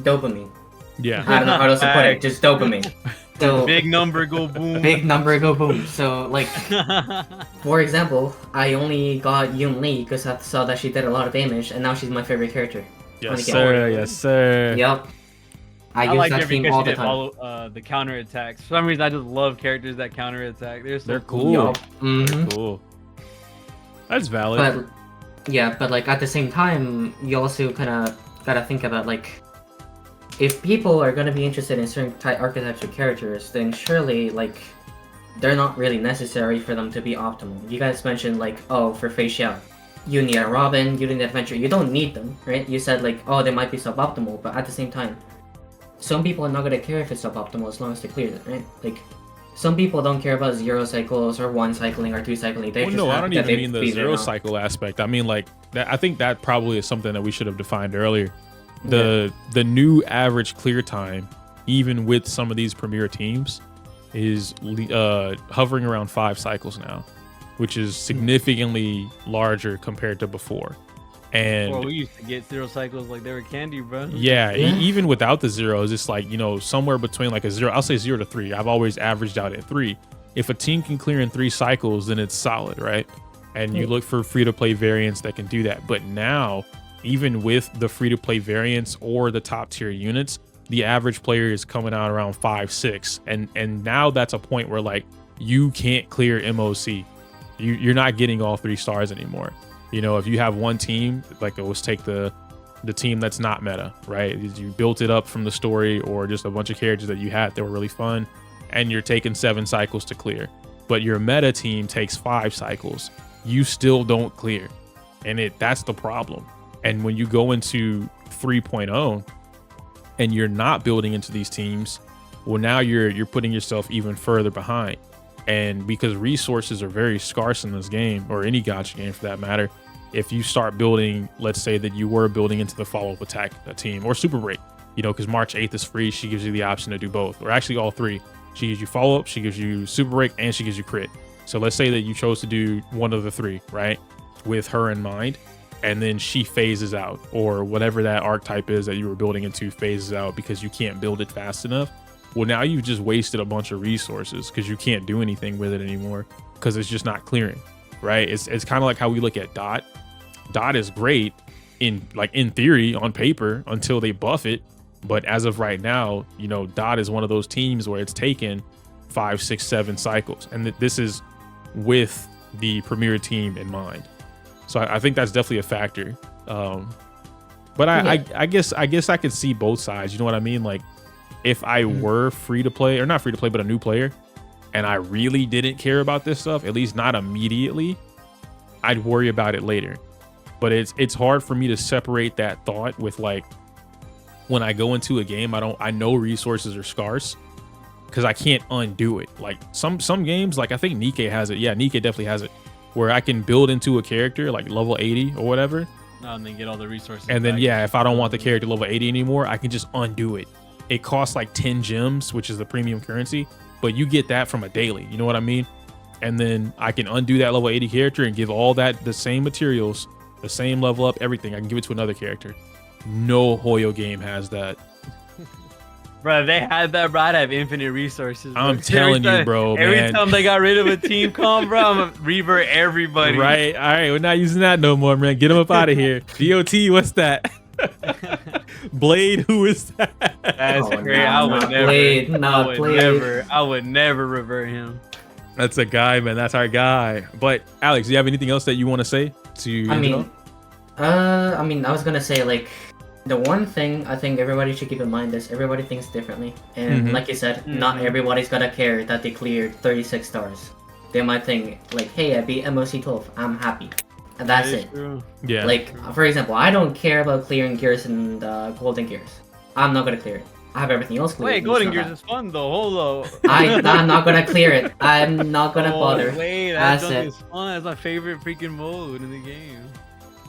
dopamine. Yeah. I don't know how else to put it, just dopamine. So, Big number go boom. Big number go boom. So, like, for example, I only got Yun Li because I saw that she did a lot of damage, and now she's my favorite character. Yes, sir. Yes, sir. Yep. I use like that her theme because all she the did time. follow the counter attacks. For some reason, I just love characters that counter attack. They're cool. Yup. They're cool. That's valid. But yeah, but like at the same time, you also kind of gotta think about, like, if people are gonna be interested in certain archetypes of characters, then surely, like, they're not really necessary for them to be optimal. You guys mentioned, like, oh, for Fei Xiao, you need a Robin, you need an adventure. You don't need them, right? You said, like, oh, they might be suboptimal, but at the same time, some people are not gonna care if it's suboptimal as long as they clear it, right? Like, some people don't care about 0 cycles or 1 cycling or 2 cycling. They just I don't even mean the 0 0 cycle aspect. I mean, like, that. I think that probably is something that we should have defined earlier. The new average clear time, even with some of these premier teams, is hovering around 5 cycles now, which is significantly larger compared to before. And Bro, we used to get 0 cycles like they were candy, bro. yeah, even without the zeros, it's like, you know, somewhere between like a 0, I'll say 0 to 3. I've always averaged out at 3. If a team can clear in 3 cycles, then it's solid, right? And you look for free-to-play variants that can do that. But now, even with the free-to-play variants or the top tier units, the average player is coming out around 5, 6. And now that's a point where, like, you can't clear MOC. You're not getting all 3 stars anymore. You know, if you have one team, like, let's take the team that's not meta, right? You built it up from the story or just a bunch of characters that you had that were really fun, and you're taking 7 cycles to clear. But your meta team takes 5 cycles. You still don't clear. And that's the problem. And when you go into 3.0 and you're not building into these teams, well, now you're putting yourself even further behind. And because resources are very scarce in this game, or any gacha game for that matter, if you start building, let's say that you were building into the follow-up attack team or super break, you know, because March 8th is free, she gives you the option to do both, or actually all 3. She gives you follow-up, she gives you super break, and she gives you crit. So let's say that you chose to do one of the 3, right, with her in mind, and then she phases out, or whatever that archetype is that you were building into phases out because you can't build it fast enough. Well, now you've just wasted a bunch of resources because you can't do anything with it anymore because it's just not clearing, right? It's kind of like how we look at Dot. Dot is great in theory on paper until they buff it, but as of right now, you know, Dot is one of those teams where it's taken 5, 6, 7 cycles, and this is with the premier team in mind. So I think that's definitely a factor. But I guess I could see both sides. You know what I mean? Like, if I were free to play, or not free to play, but a new player, and I really didn't care about this stuff, at least not immediately, I'd worry about it later. But it's hard for me to separate that thought with, like, when I go into a game, I know resources are scarce because I can't undo it. Like some games, like I think Nikke has it. Yeah, Nikke definitely has it, where I can build into a character like level 80 or whatever. And then get all the resources. And then yeah, if I don't want the character level 80 anymore, I can just undo it. It costs like 10 gems, which is the premium currency, but you get that from a daily. You know what I mean? And then I can undo that level 80 character and give all that the same materials, the same level up, everything. I can give it to another character. No Hoyo game has that. Bro, if they had that, bro, I'd have infinite resources. Bro. I'm telling you, bro, every man. time they got rid of a team comp, bro, I'm gonna revert everybody. Right. All right. We're not using that no more, man. Get them up out of here. DOT, what's that? Blade, who is that? That's great. No, I would not never. Blade, not Blade. I would never revert him. That's a guy, man. That's our guy. But Alex, do you have anything else that you want to say to? I mean, I was gonna say like the one thing I think everybody should keep in mind is everybody thinks differently, and like you said, not everybody's gonna care that they cleared 36 stars. They might think like, hey, I beat MOC 12, I'm happy, and that's it. True. Yeah. Like for example, I don't care about clearing gears and golden gears. I'm not gonna clear it. I have everything else cleared. Wait, golden gears is fun though. Hold up. I'm not gonna clear it. I'm not gonna bother. Wait, that That's junk it. is fun. That's my favorite freaking mode in the game.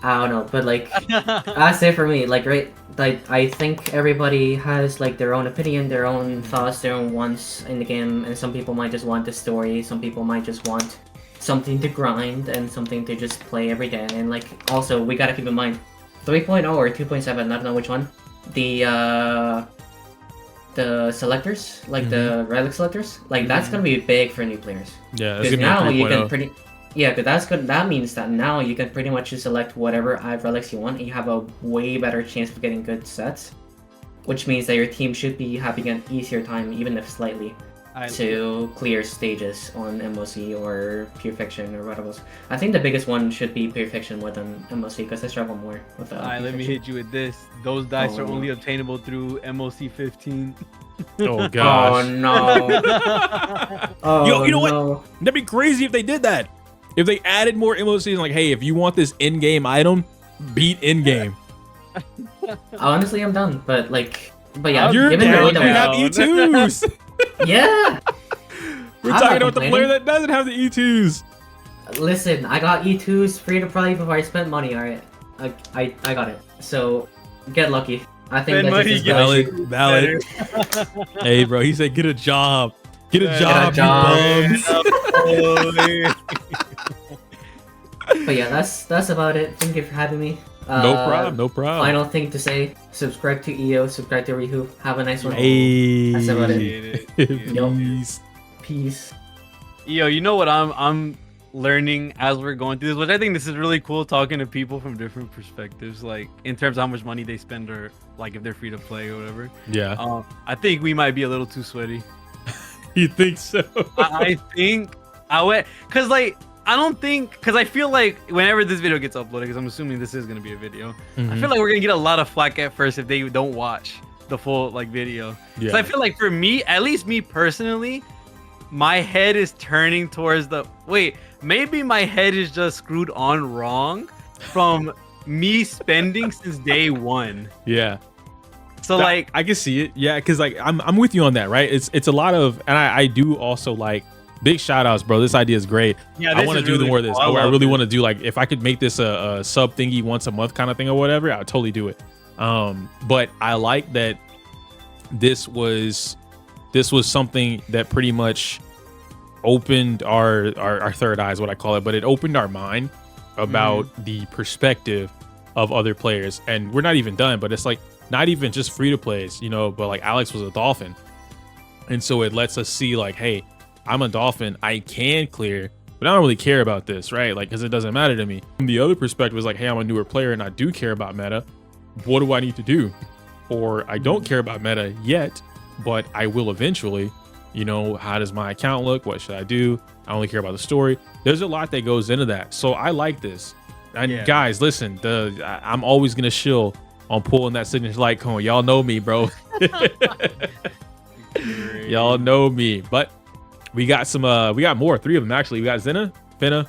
I don't know, but like that's it for me. Like like I think everybody has like their own opinion, their own thoughts, their own wants in the game, and some people might just want the story, some people might just want something to grind and something to just play every day. And like also we gotta keep in mind 3.0 or 2.7, I don't know which one. The selectors, like the relic selectors, like that's gonna be big for new players. Yeah, Because now you can pretty. Yeah, but that's good. That means that now you can pretty much just select whatever relics you want, and you have a way better chance of getting good sets. Which means that your team should be having an easier time, even if slightly, to clear stages on MOC or Pure Fiction or whatever else. I think the biggest one should be Pure Fiction more than MOC because they struggle more with that. Alright, let me hit you with this. Those dice are only obtainable through MOC 15. Oh gosh. Oh no. Oh, Yo, you know no. what? That'd be crazy if they did that. If they added more MOCs, like, hey, if you want this in-game item, beat in-game. Honestly, I'm done. But yeah, You're given the down. way You that we have E2s. yeah. We're I'm talking not about the player complaining. that doesn't have the E2s. Listen, I got E2s free to play before I spent money. Alright, I got it. So get lucky. I think Spend that's money, just get Valid. Hey, bro, he said get a job. Get a job, you bums. But yeah, that's about it. Thank you for having me. No problem, no problem. Final thing to say: subscribe to EO, subscribe to Rehoo. Have a nice one. Hey. That's about it. Peace. Peace. Yo, you know what I'm learning as we're going through this, which I think this is really cool, talking to people from different perspectives, like in terms of how much money they spend or like if they're free to play or whatever. Yeah. I think we might be a little too sweaty. You think so? I think I went because I feel like whenever this video gets uploaded, because I'm assuming this is gonna be a video, I feel like we're gonna get a lot of flack at first if they don't watch the full like video. Yeah. So I feel like for me, at least me personally, my head is turning towards maybe my head is just screwed on wrong from me spending since day one. Yeah. So like I can see it. Yeah, because like I'm with you on that, right? It's a lot of, and I do also like big shout outs, bro. This idea is great. Yeah, I want to do really more of this. cool. I love really it. want to do, like, if I could make this a sub thingy once a month kind of thing or whatever, I would totally do it. But I like that this was something that pretty much opened our third eyes, what I call it, but it opened our mind about the perspective of other players. And we're not even done, but it's like not even just free to plays, you know, but like Alex was a dolphin. And so it lets us see like, hey, I'm a dolphin, I can clear, but I don't really care about this, right? Like, because it doesn't matter to me. From the other perspective is like, hey, I'm a newer player and I do care about meta. What do I need to do? Or I don't care about meta yet, but I will eventually. You know, how does my account look? What should I do? I only care about the story. There's a lot that goes into that. So I like this. And guys, listen, I'm always going to shill on pulling that signature light cone. Y'all know me, bro. Y'all know me. But we got we got more, 3 of them actually. We got Zena, Finna,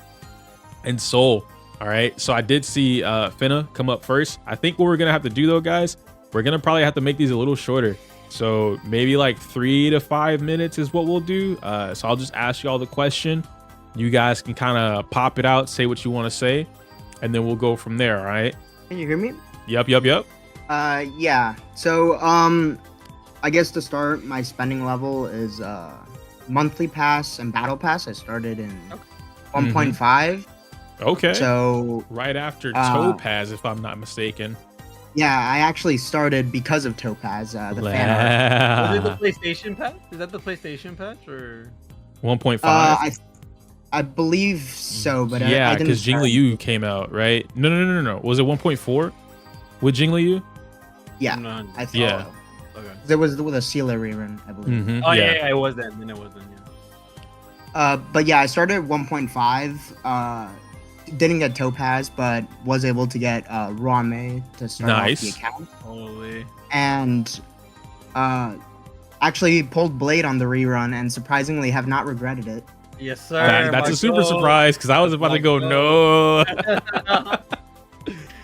and Soul. All right. So I did see Finna come up first. I think what we're going to have to do though, guys, we're gonna probably have to make these a little shorter. So maybe like 3 to 5 minutes is what we'll do. So I'll just ask you all the question. You guys can kind of pop it out, say what you want to say, and then we'll go from there. All right? Can you hear me? Yep. Yeah. So, I guess to start, my spending level is monthly pass and battle pass. I started in 1.5. Okay. So right after Topaz, if I'm not mistaken. yeah, I actually started because of Topaz. The fan Was it the art. PlayStation patch? Is that the PlayStation patch or? 1.5. I believe so, but yeah, I didn't because start- Jingliu came out, right? No. Was it 1.4 with Jingliu? Yeah, No. I thought Yeah. Okay. there was with a Sealer rerun, I believe. Mm-hmm. Oh yeah, it was then. Then it was then. Yeah. But yeah, I started at 1.5. Didn't get Topaz, but was able to get Rame to start off the Nice. account. Holy. And actually pulled Blade on the rerun, and surprisingly have not regretted it. Yes, sir. That's a super surprise because I was about to go no.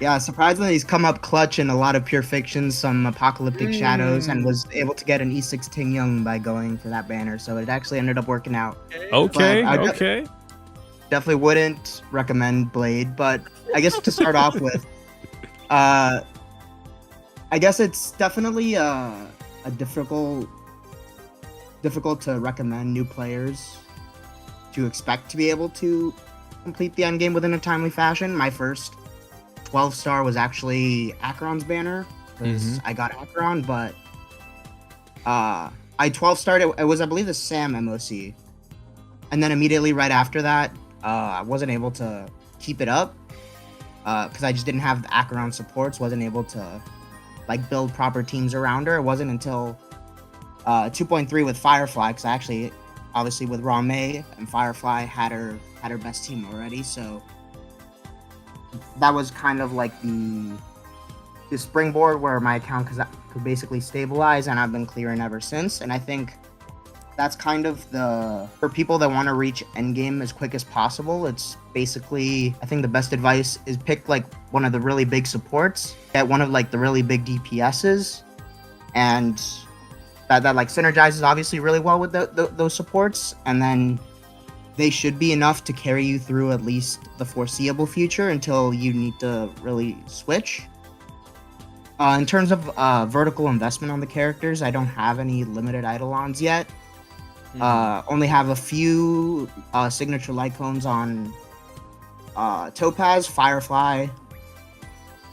Yeah, surprisingly, he's come up clutch in a lot of Pure Fictions, some Apocalyptic Shadows, and was able to get an E6 Ting Young by going for that banner. So it actually ended up working out. Okay. But I Okay. Definitely wouldn't recommend Blade, but I guess to start off with, I guess it's definitely a difficult to recommend new players to expect to be able to complete the end game within a timely fashion. My first 12-star was actually Acheron's banner, because I got Acheron, but I 12-starred it was, I believe, the Sam MOC, and then immediately right after that, I wasn't able to keep it up because I just didn't have the Acheron supports, wasn't able to like build proper teams around her. It wasn't until 2.3 with Firefly, because I actually, obviously with Rame and Firefly had her best team already, so that was kind of like the springboard where my account could basically stabilize, and I've been clearing ever since. And I think that's kind of for people that want to reach endgame as quick as possible. It's basically, I think the best advice is pick like one of the really big supports, get one of like the really big DPSs, and that like synergizes obviously really well with those supports, and then they should be enough to carry you through at least the foreseeable future until you need to really switch. In terms of vertical investment on the characters, I don't have any limited Eidolons yet. Only have a few signature Lycones on Topaz, Firefly,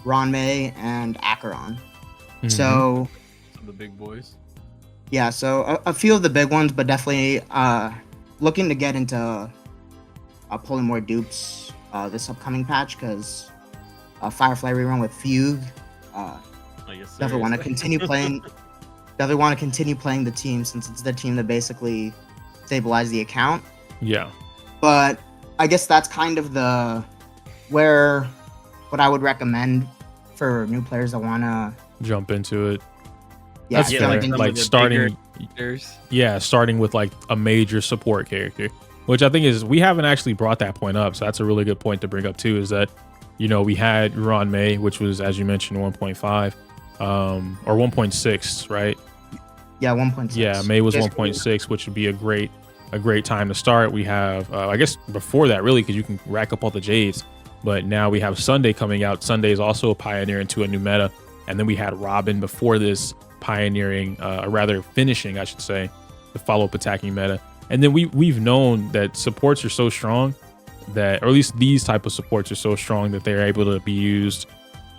Ranmei, and Acheron. So The big boys. yeah, so a few of the big ones, but definitely looking to get into pulling more dupes this upcoming patch, because Firefly rerun with Fugue. Definitely want to continue playing. Definitely want to continue playing the team, since it's the team that basically stabilized the account. Yeah. But I guess that's kind of what I would recommend for new players that want to Jump into it. yeah, That's yeah, jump fair. like into some Like of the starting, There's starting with like a major support character, which I think is, we haven't actually brought that point up. So that's a really good point to bring up too, is that, you know, we had Ron May, which was, as you mentioned, 1.5 or 1.6, right? Yeah, 1.6. Yeah, May was Just- 1.6, which would be a great time to start. We have, I guess before that, really, because you can rack up all the Jades. But now we have Sunday coming out. Sunday is also a pioneer into a new meta. And then we had Robin before this, pioneering, or rather finishing, I should say, the follow-up attacking meta. And then we've known that supports are so strong that, or at least these type of supports are so strong that they're able to be used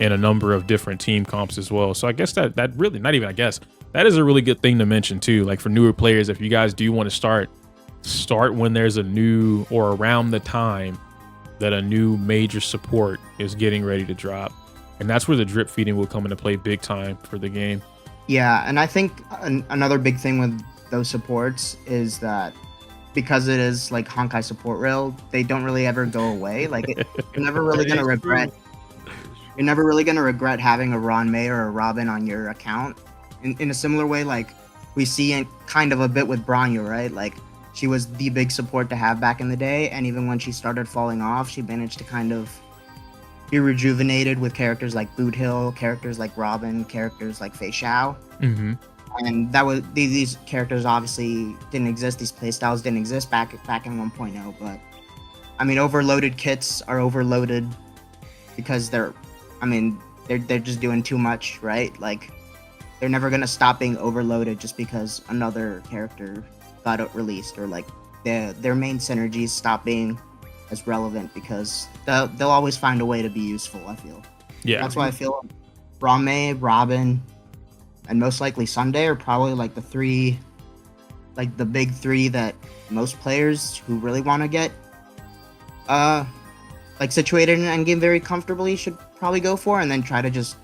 in a number of different team comps as well. So I guess that really, not even I guess, that is a really good thing to mention too. Like for newer players, if you guys do want to start when there's a new, or around the time that a new major support is getting ready to drop. And that's where the drip feeding will come into play big time for the game. Yeah, and I think another big thing with those supports is that because it is like Honkai support rail, they don't really ever go away. Like you're never really gonna regret. You're never really gonna regret having a Ron May or a Robin on your account. In a similar way, like we see in kind of a bit with Bronyu, right? Like she was the big support to have back in the day, and even when she started falling off, she managed to kind of be rejuvenated with characters like Boot Hill, characters like Robin, characters like Fei Xiao. Mm-hmm. And that was these characters obviously didn't exist. These playstyles didn't exist back in 1.0. But I mean, overloaded kits are overloaded because they're just doing too much, right? Like they're never gonna stop being overloaded just because another character got released, or like their main synergies stop being as relevant, because they'll always find a way to be useful, I feel. Yeah. That's why I feel Rame, Robin, and most likely Sunday are probably like the big three that most players who really want to get like situated in endgame very comfortably should probably go for, and then try to just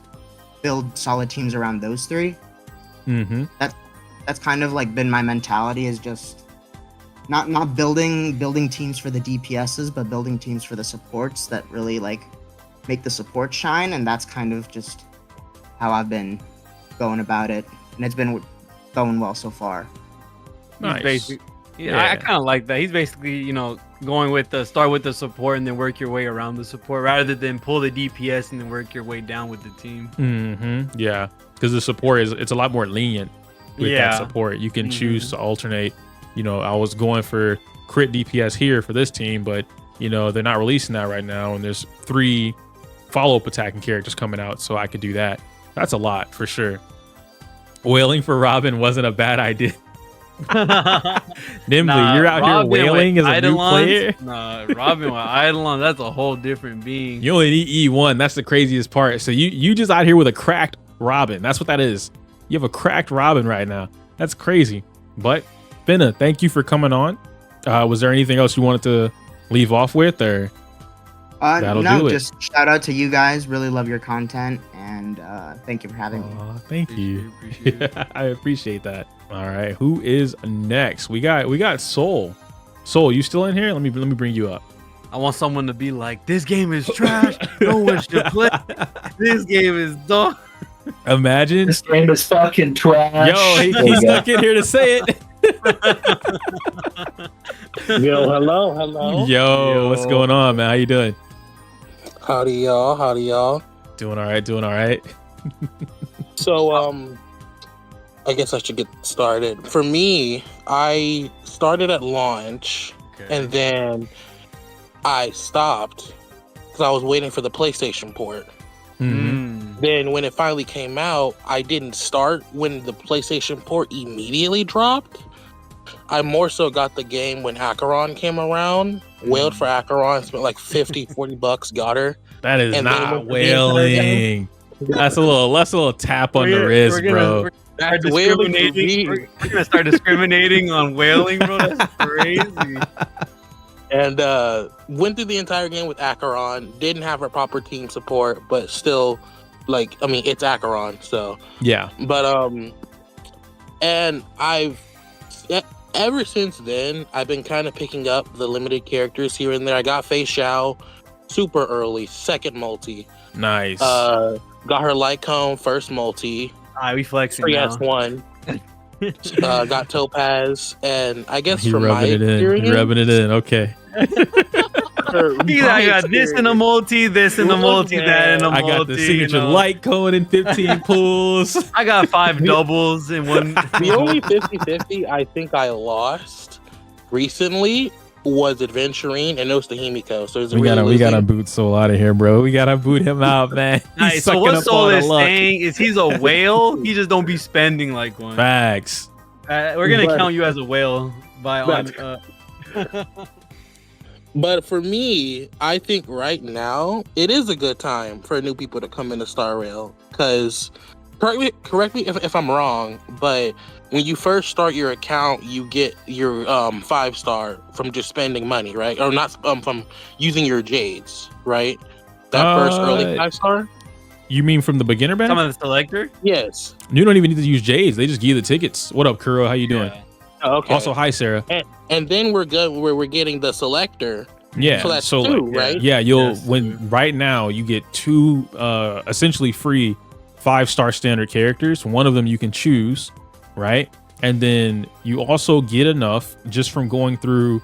build solid teams around those three. Mm-hmm. That's kind of like been my mentality, is just not building teams for the DPSs, but building teams for the supports that really like make the support shine. And that's kind of just how I've been going about it, and it's been going well so far. Nice. I kind of like that. He's basically, going with start with the support and then work your way around the support, rather than pull the DPS and then work your way down with the team. Mm-hmm. Yeah, because the support it's a lot more lenient with that support. You can choose to alternate. I was going for crit DPS here for this team, but they're not releasing that right now, and there's 3 follow-up attacking characters coming out, so I could do that. That's a lot for sure. Wailing for Robin wasn't a bad idea. Nimbly, you're out Robin here wailing as a new player. Nah, Robin with Eidolon, that's a whole different being. You only need E1. That's the craziest part. So you just out here with a cracked Robin. That's what that is. You have a cracked Robin right now. That's crazy. But Finna, thank you for coming on. Was there anything else you wanted to leave off with, or that'll do it? Just shout out to you guys. Really love your content, and thank you for having me. Thank you. Appreciate it. I appreciate that. All right, who is next? We got Soul. Soul, you still in here? Let me bring you up. I want someone to be like, this game is trash. No one should play. This game is dog. Imagine. This game is fucking trash. Yo, he's stuck in here to say it. Yo, hello. Yo, what's going on, man? How you doing? Howdy, y'all. Doing all right. So, I guess I should get started. For me, I started at launch, and then I stopped because I was waiting for the PlayStation port. Mm-hmm. Then when it finally came out, I didn't start when the PlayStation port immediately dropped. I more so got the game when Acheron came around, wailed for Acheron, spent like $50-$40, got her. That is And not wailing. That's a little tap on the wrist, bro. That's We're gonna start discriminating on wailing, bro. That's crazy. And went through the entire game with Acheron. Didn't have a proper team support, but still, it's Acheron, so Yeah. But and ever since then, I've been kind of picking up the limited characters here and there. I got Fei Xiao super early, second multi. Nice. Got her Lycone first multi. We flexing now. 3S1. Got Topaz, and I guess He from my rubbing it in. experience, He rubbing it in. Okay. I got this in a multi, this in a multi, that in a multi. I got the signature light cone in 15 pools. I got 5 doubles in one. the only 50-50 I think I lost recently was Adventurine, and it was the Himiko. So we gotta boot Soul out of here, bro. We gotta boot him out, man. Nice. So what Soul is saying is he's a whale. He just don't be spending like one. Facts. We're gonna count you as a whale on. But for me, I think right now it is a good time for new people to come into Star Rail, because correct me if I'm wrong, but when you first start your account, you get your 5-star from just spending money, right? Or not from using your jades, right? That first early 5-star. You mean from the beginner badge? Some of the selector? Yes. You don't even need to use Jades. They just give you the tickets. What up, Kuro? How you doing? Yeah. Okay. Also, hi, Sarah. And then we're good. We're getting the selector. Yeah. So that's 2, like, right? Yeah, right now you get 2 essentially free 5-star standard characters. One of them you can choose, right? And then you also get enough just from going through,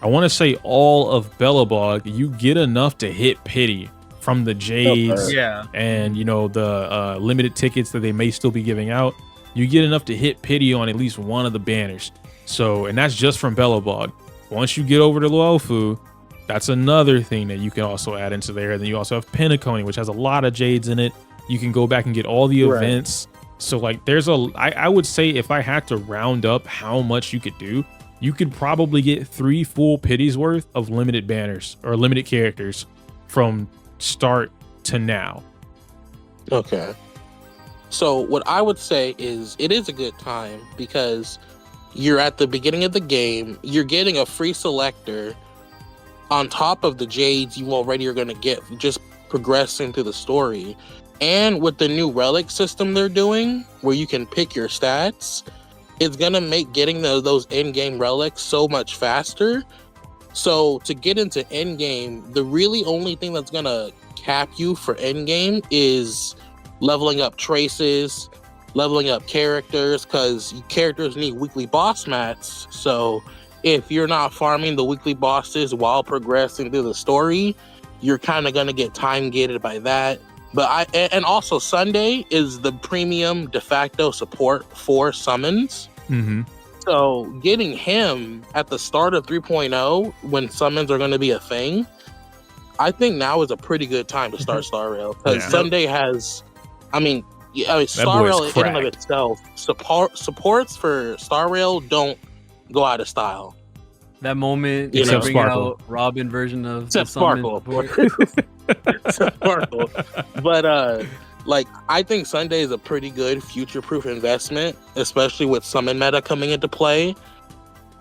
I want to say all of Bellabog, you get enough to hit pity from the Jades Yeah. and you know the limited tickets that they may still be giving out. You get enough to hit pity on at least one of the banners. So, and that's just from Belobog. Once you get over to Luofu, that's another thing that you can also add into there. Then you also have Penacony, which has a lot of Jades in it. You can go back and get all the events. So like there's I would say if I had to round up how much you could do, you could probably get 3 full pities worth of limited banners or limited characters from start to now. Okay. So what I would say is it is a good time because you're at the beginning of the game, you're getting a free selector on top of the Jades you already are going to get just progressing through the story. And with the new relic system they're doing, where you can pick your stats, it's going to make getting those in-game relics so much faster. So to get into in-game, the really only thing that's going to cap you for in-game is leveling up traces, leveling up characters, because characters need weekly boss mats. So if you're not farming the weekly bosses while progressing through the story, you're kind of going to get time gated by that. But and also Sunday is the premium de facto support for summons. So getting him at the start of 3.0 when summons are going to be a thing, I think now is a pretty good time to start Star Rail, because Sunday has, Star Rail in and of itself, supports for Star Rail don't go out of style. That moment, you know, bring Sparkle. out Robin version of Except the summon Sparkle. support. Except Sparkle. But I think Sunday is a pretty good future-proof investment, especially with summon meta coming into play.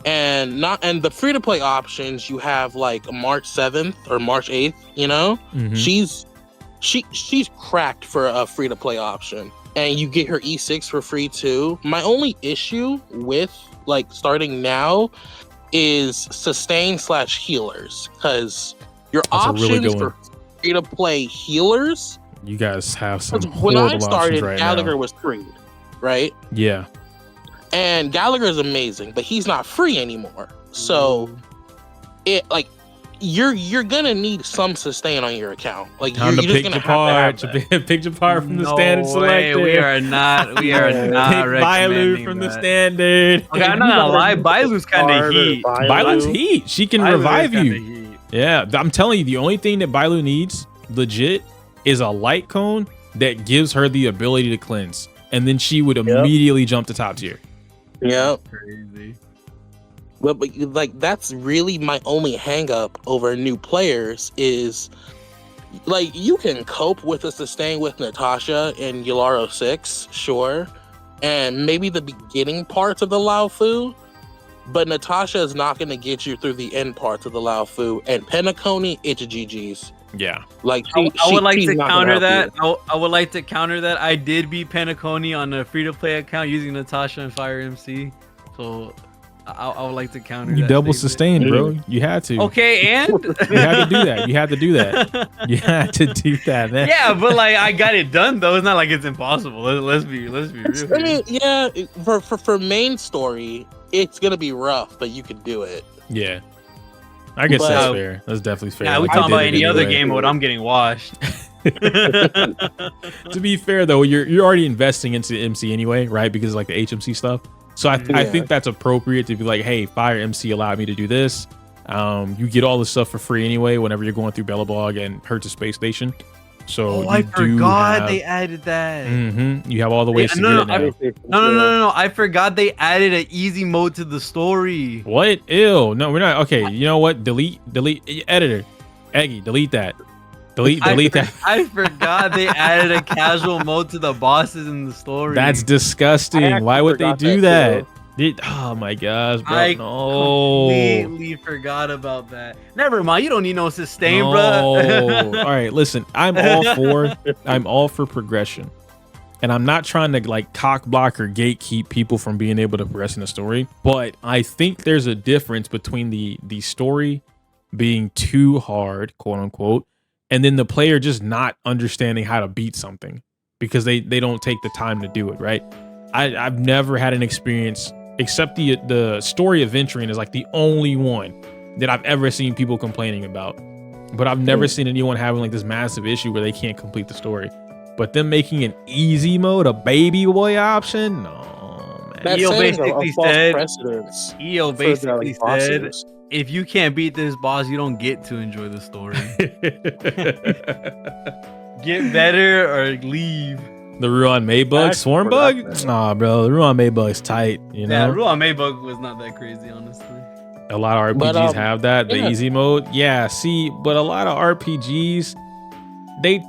And the free-to-play options, you have like March 7th or March 8th, you know? She's cracked for a free-to-play option. And you get her E6 for free too. My only issue with like starting now is sustain/healers, because your options for free-to-play healers, you guys have some when I horrible started, options right Gallagher now. was free, right? Yeah. And Gallagher is amazing, but he's not free anymore. So it like you're gonna need some sustain on your account. Like Time you're to just pick gonna apart, have to have that. pick apart from the No standard way, selector. we are not pick Bailu recommending from the that. standard. Okay, I'm not gonna lie, Bailu's kind of heat. Bailu's heat. She can Bailu is revive kinda you. heat. Yeah, I'm telling you, the only thing that Bailu needs, legit, is a light cone that gives her the ability to cleanse, and then she would immediately jump to top tier. Yep. Crazy. But like that's really my only hang up over new players is like you can cope with a sustain with Natasha in Yularo 6, sure, and maybe the beginning parts of the Lao Fu, but Natasha is not going to get you through the end parts of the Lao Fu, and Penacony, it's GG's. Yeah. Like I would like she's to not counter gonna help that. I would like to counter that. I did beat Penacony on a free-to-play account using Natasha and Fire MC, so I would like to counter You that double statement. sustained, bro. You had to. Okay, and You had to do that. You had to do that. You had to do that, man. yeah, but like I got it done though. It's not like it's impossible. Let's be real. I mean, yeah, for main story, it's gonna be rough, but you could do it. Yeah. I guess But- that's fair. That's definitely fair. Yeah, we I talking did about it any other anyway. game mode. I'm getting washed. To be fair though, you're already investing into MC anyway, right? Because of, like the HMC stuff. So I Yeah. think that's appropriate to be like, hey, Fire MC allowed me to do this. You get all the stuff for free anyway whenever you're going through Belobog and Hurt to Space Station. So Oh, I forgot have, they added that. you have all the ways to no, get it now. No. I forgot they added an easy mode to the story. What? Ew. No, we're not. Okay, you know what? Delete. Editor. Eggy, delete that. Delete that. I forgot they added a casual mode to the bosses in the story. That's I disgusting. actually Why would they forgot do that, that? Oh my gosh, bro. I No. completely forgot about that. Never mind. You don't need no sustain, No. bro. All right, listen. I'm all for progression. And I'm not trying to like cock block or gatekeep people from being able to progress in the story, but I think there's a difference between the story being too hard, quote unquote, and then the player just not understanding how to beat something because they don't take the time to do it, right? I've never had an experience except the story of venturing is like the only one that I've ever seen people complaining about. but I've never seen anyone having like this massive issue where they can't complete the story. But them making an easy mode a baby boy option, no man. That's EO setting basically a false said- precedence. EO for the, basically like, said, bosses. if you can't beat this boss, you don't get to enjoy the story. Get better or leave. The Ruan Maybug, That's Swarm what I Bug? said. Nah, bro, the Ruan Maybug's tight, you Yeah, know? Ruan Maybug was not that crazy, honestly. A lot of RPGs But, have that, the yeah. easy mode. Yeah, see, but a lot of RPGs, they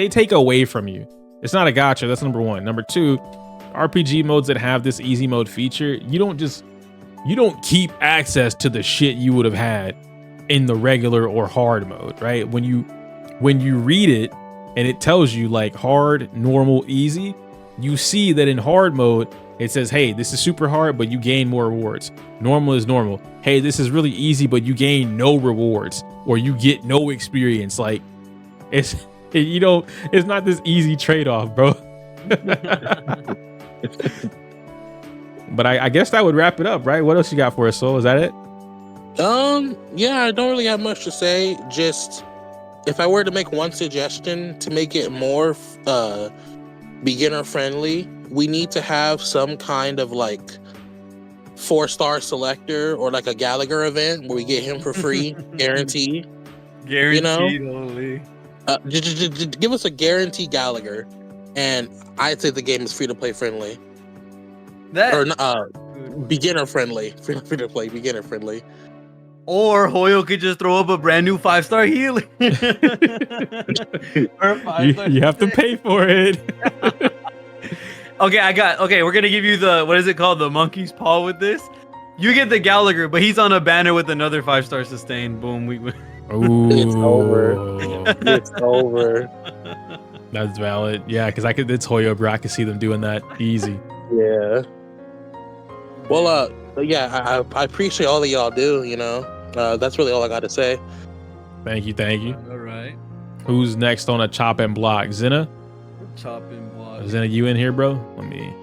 take away from you. It's not a gotcha, that's number one. Number two, RPG modes that have this easy mode feature, you don't keep access to the shit you would have had in the regular or hard mode, right? When you read it and it tells you like hard, normal, easy, you see that in hard mode, it says, hey, this is super hard, but you gain more rewards. Normal is normal. Hey, this is really easy, but you gain no rewards or you get no experience. Like it's not this easy trade-off, bro. But I guess that would wrap it up, right? What else you got for us, Soul? Is that it? Yeah, I don't really have much to say. Just if I were to make one suggestion to make it more beginner friendly, we need to have some kind of like 4-star selector or like a Gallagher event where we get him for free, guaranteed. Guaranteed only. Just give us a guarantee Gallagher, and I'd say the game is free to play friendly That or beginner friendly. Free to play, beginner friendly. or Hoyo could just throw up a brand new 5-star healing. Or a 5-star You have to pay for it. Okay, we're gonna give you the, what is it called? The monkey's paw with this. You get the Gallagher, but he's on a banner with another 5-star sustain. Boom, we win. Ooh, It's over. It's over. That's valid. Yeah, because it's Hoyo, bro. I can see them doing that easy. Yeah. Well, yeah, I appreciate all that y'all do. You know, that's really all I got to say. Thank you. All right, Who's next on a chop and block? Zena? chopping block. Zena, you in here, bro? Let me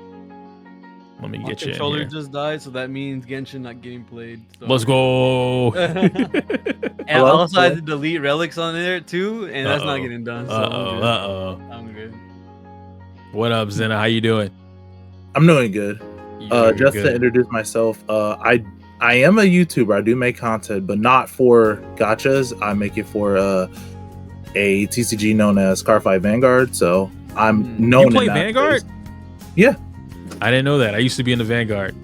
My get you in controller here. just died, so that means Genshin not getting played. So. Let's go. And I also had to delete relics on there too, and that's not Uh-oh. getting done. So Uh-oh. I'm good. What up, Zena? How you doing? I'm doing good. You're Just to good. introduce myself, I am a YouTuber. I do make content, but not for gachas. I make it for a TCG known as Car5 Vanguard. So I'm known. You play in that Vanguard? space. Yeah. I didn't know that. I used to be in the Vanguard.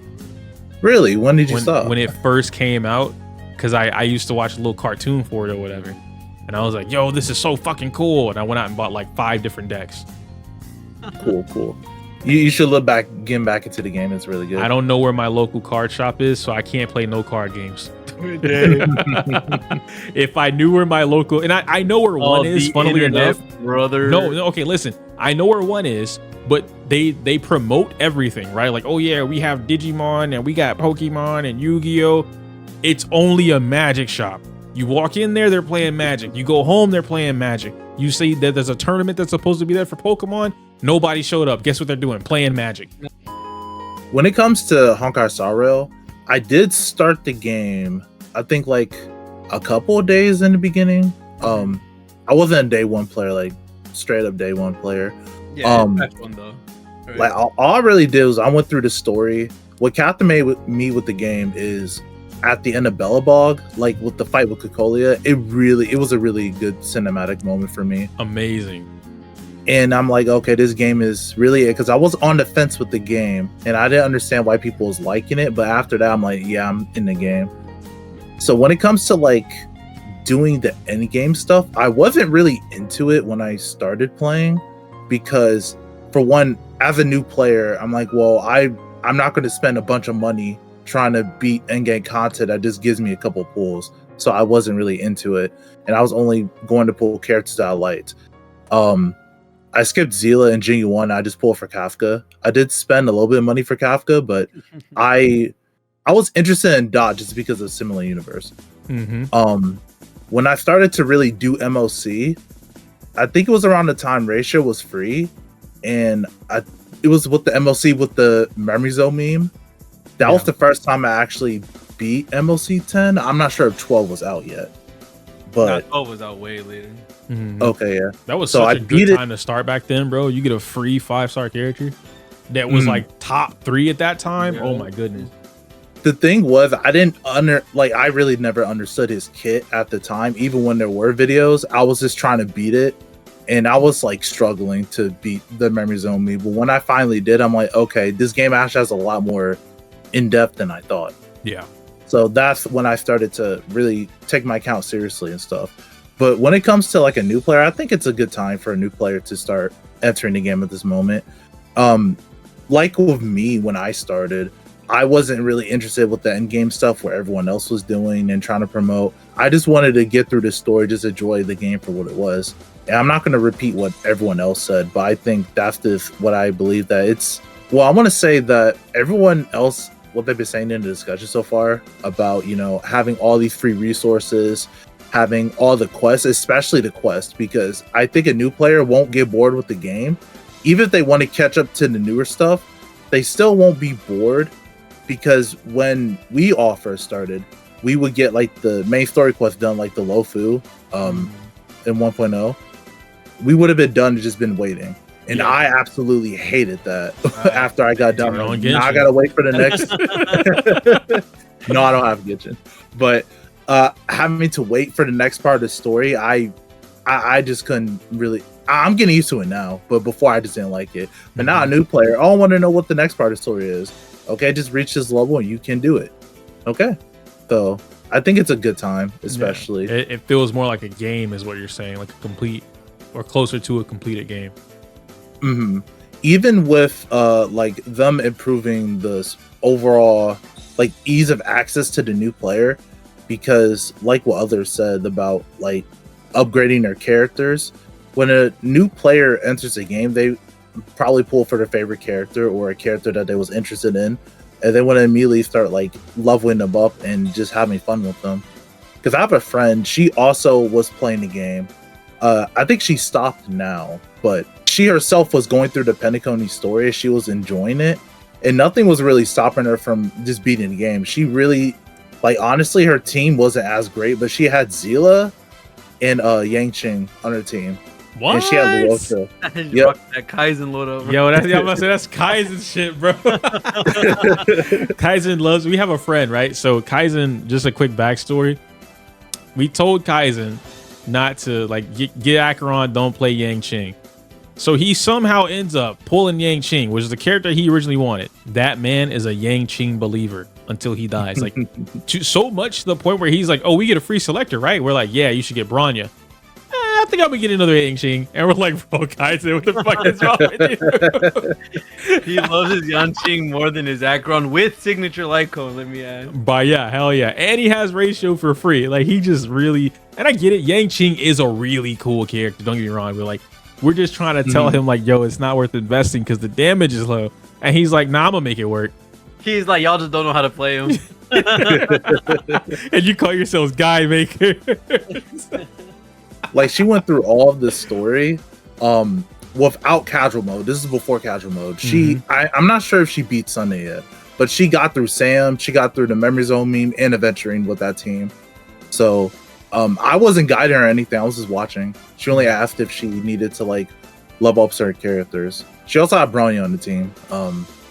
Really? When did you stop? When it first came out, because I used to watch a little cartoon for it or whatever. And I was like, yo, this is so fucking cool. And I went out and bought like 5 different decks. Cool. You should look back, getting back into the game. It's really good. I don't know where my local card shop is, so I can't play no card games. If I knew where my local, and I know where one is, funnily enough. brother. No, okay, listen. I know where one is, but they promote everything, right? Like, oh yeah, we have Digimon and we got Pokemon and Yu-Gi-Oh. It's only a Magic shop. You walk in there, they're playing Magic. You go home, they're playing Magic. You see that there's a tournament that's supposed to be there for Pokemon. Nobody showed up. Guess what they're doing? Playing Magic. When it comes to Honkai Star Rail, I did start the game, I think like a couple of days in the beginning. I wasn't a day one player, like straight up day one player. Yeah, that's one though. Right. Like all I really did was I went through the story. What captivated with the game is at the end of Bellabog, like with the fight with Cocolia, it was a really good cinematic moment for me. Amazing. And I'm like, okay, this game is really it, because I was on the fence with the game and I didn't understand why people was liking it. But after that, I'm like, yeah, I'm in the game. So when it comes to like doing the end game stuff, I wasn't really into it when I started playing, because for one, as a new player, I'm like, well, I'm not going to spend a bunch of money trying to beat end game content that just gives me a couple pulls. So I wasn't really into it, and I was only going to pull characters that I liked. I skipped Zila and Jinyu 1. I just pulled for Kafka. I did spend a little bit of money for Kafka, but I was interested in Dot just because of similar universe. Mm-hmm. When I started to really do MOC, I think it was around the time Ratio was free, and it was with the MOC with the Memory Zone meme. That was the first time I actually beat MOC 10. I'm not sure if 12 was out yet. But 12 was out way later. okay, yeah. That was So such I a beat good it- time to start back then, bro. You get a free 5-star character that was like top 3 at that time. Yeah. Oh my goodness. The thing was, I really never understood his kit at the time. Even when there were videos, I was just trying to beat it, and I was like struggling to beat the Memory Zone me. But when I finally did, I'm like, okay, this game actually has a lot more in depth than I thought. Yeah. So that's when I started to really take my account seriously and stuff. But when it comes to like a new player, I think it's a good time for a new player to start entering the game at this moment. Like with me, when I started, I wasn't really interested with the end game stuff where everyone else was doing and trying to promote. I just wanted to get through the story, just enjoy the game for what it was. And I'm not going to repeat what everyone else said, but I think that's just what I believe that it's. Well, I want to say that everyone else, what they've been saying in the discussion so far about, you know, having all these free resources, having all the quests, especially the quest, because I think a new player won't get bored with the game. Even if they want to catch up to the newer stuff, they still won't be bored, because when we all first started, we would get like the main story quest done, like the Lofu in 1.0. We would have been done and just been waiting. And I absolutely hated that after I got done. Now I gotta wait for the next. No, I don't have Genshin. But having to wait for the next part of the story, I just couldn't really. I'm getting used to it now, but before I just didn't like it. But now a new player, I want to know what the next part of the story is. Okay, just reach this level and you can do it. Okay, so I think it's a good time, especially. Yeah. It feels more like a game, is what you're saying, like a complete or closer to a completed game. Even with like them improving the overall like ease of access to the new player, because like what others said about like upgrading their characters, when a new player enters the game, they probably pull for their favorite character or a character that they was interested in, and they want to immediately start like leveling them up and just having fun with them. Because I have a friend, she also was playing the game. I think she stopped now, but she herself was going through the Penacony story. She was enjoying it, and nothing was really stopping her from just beating the game. She really, like, honestly, her team wasn't as great, but she had Zila and Yangqing on her team. What? And she had Luocha. Yep. That Kaizen load over. Yo, I'm about to say that's Kaizen shit, bro. Kaizen loves. We have a friend, right? So Kaizen, just a quick backstory. We told Kaizen not to like get Acheron, don't play Yangqing. So he somehow ends up pulling Yangqing, which is the character he originally wanted. That man is a Yangqing believer until he dies. Like so much to the point where he's like, "Oh, we get a free selector, right?" We're like, "Yeah, you should get Bronya." I think I'm gonna get another Yangqing, and we're like, "Bro, Kaizen, what the fuck is wrong with you?" He loves his Yanqing more than his Acheron with signature light cone. Let me add. But yeah, hell yeah, and he has ratio for free. Like he just really, and I get it. Yangqing is a really cool character. Don't get me wrong. We're just trying to tell him like, yo, it's not worth investing because the damage is low. And he's like, nah, I'm gonna make it work. He's like, y'all just don't know how to play him. And you call yourselves guy maker. Like, she went through all of this story without casual mode. This is before casual mode. I'm not sure if she beat Sunday yet, but she got through Sam, she got through the Memory Zone meme and adventuring with that team. So I wasn't guiding her or anything. I was just watching. She only asked if she needed to like level up certain characters. She also had Bronya on the team.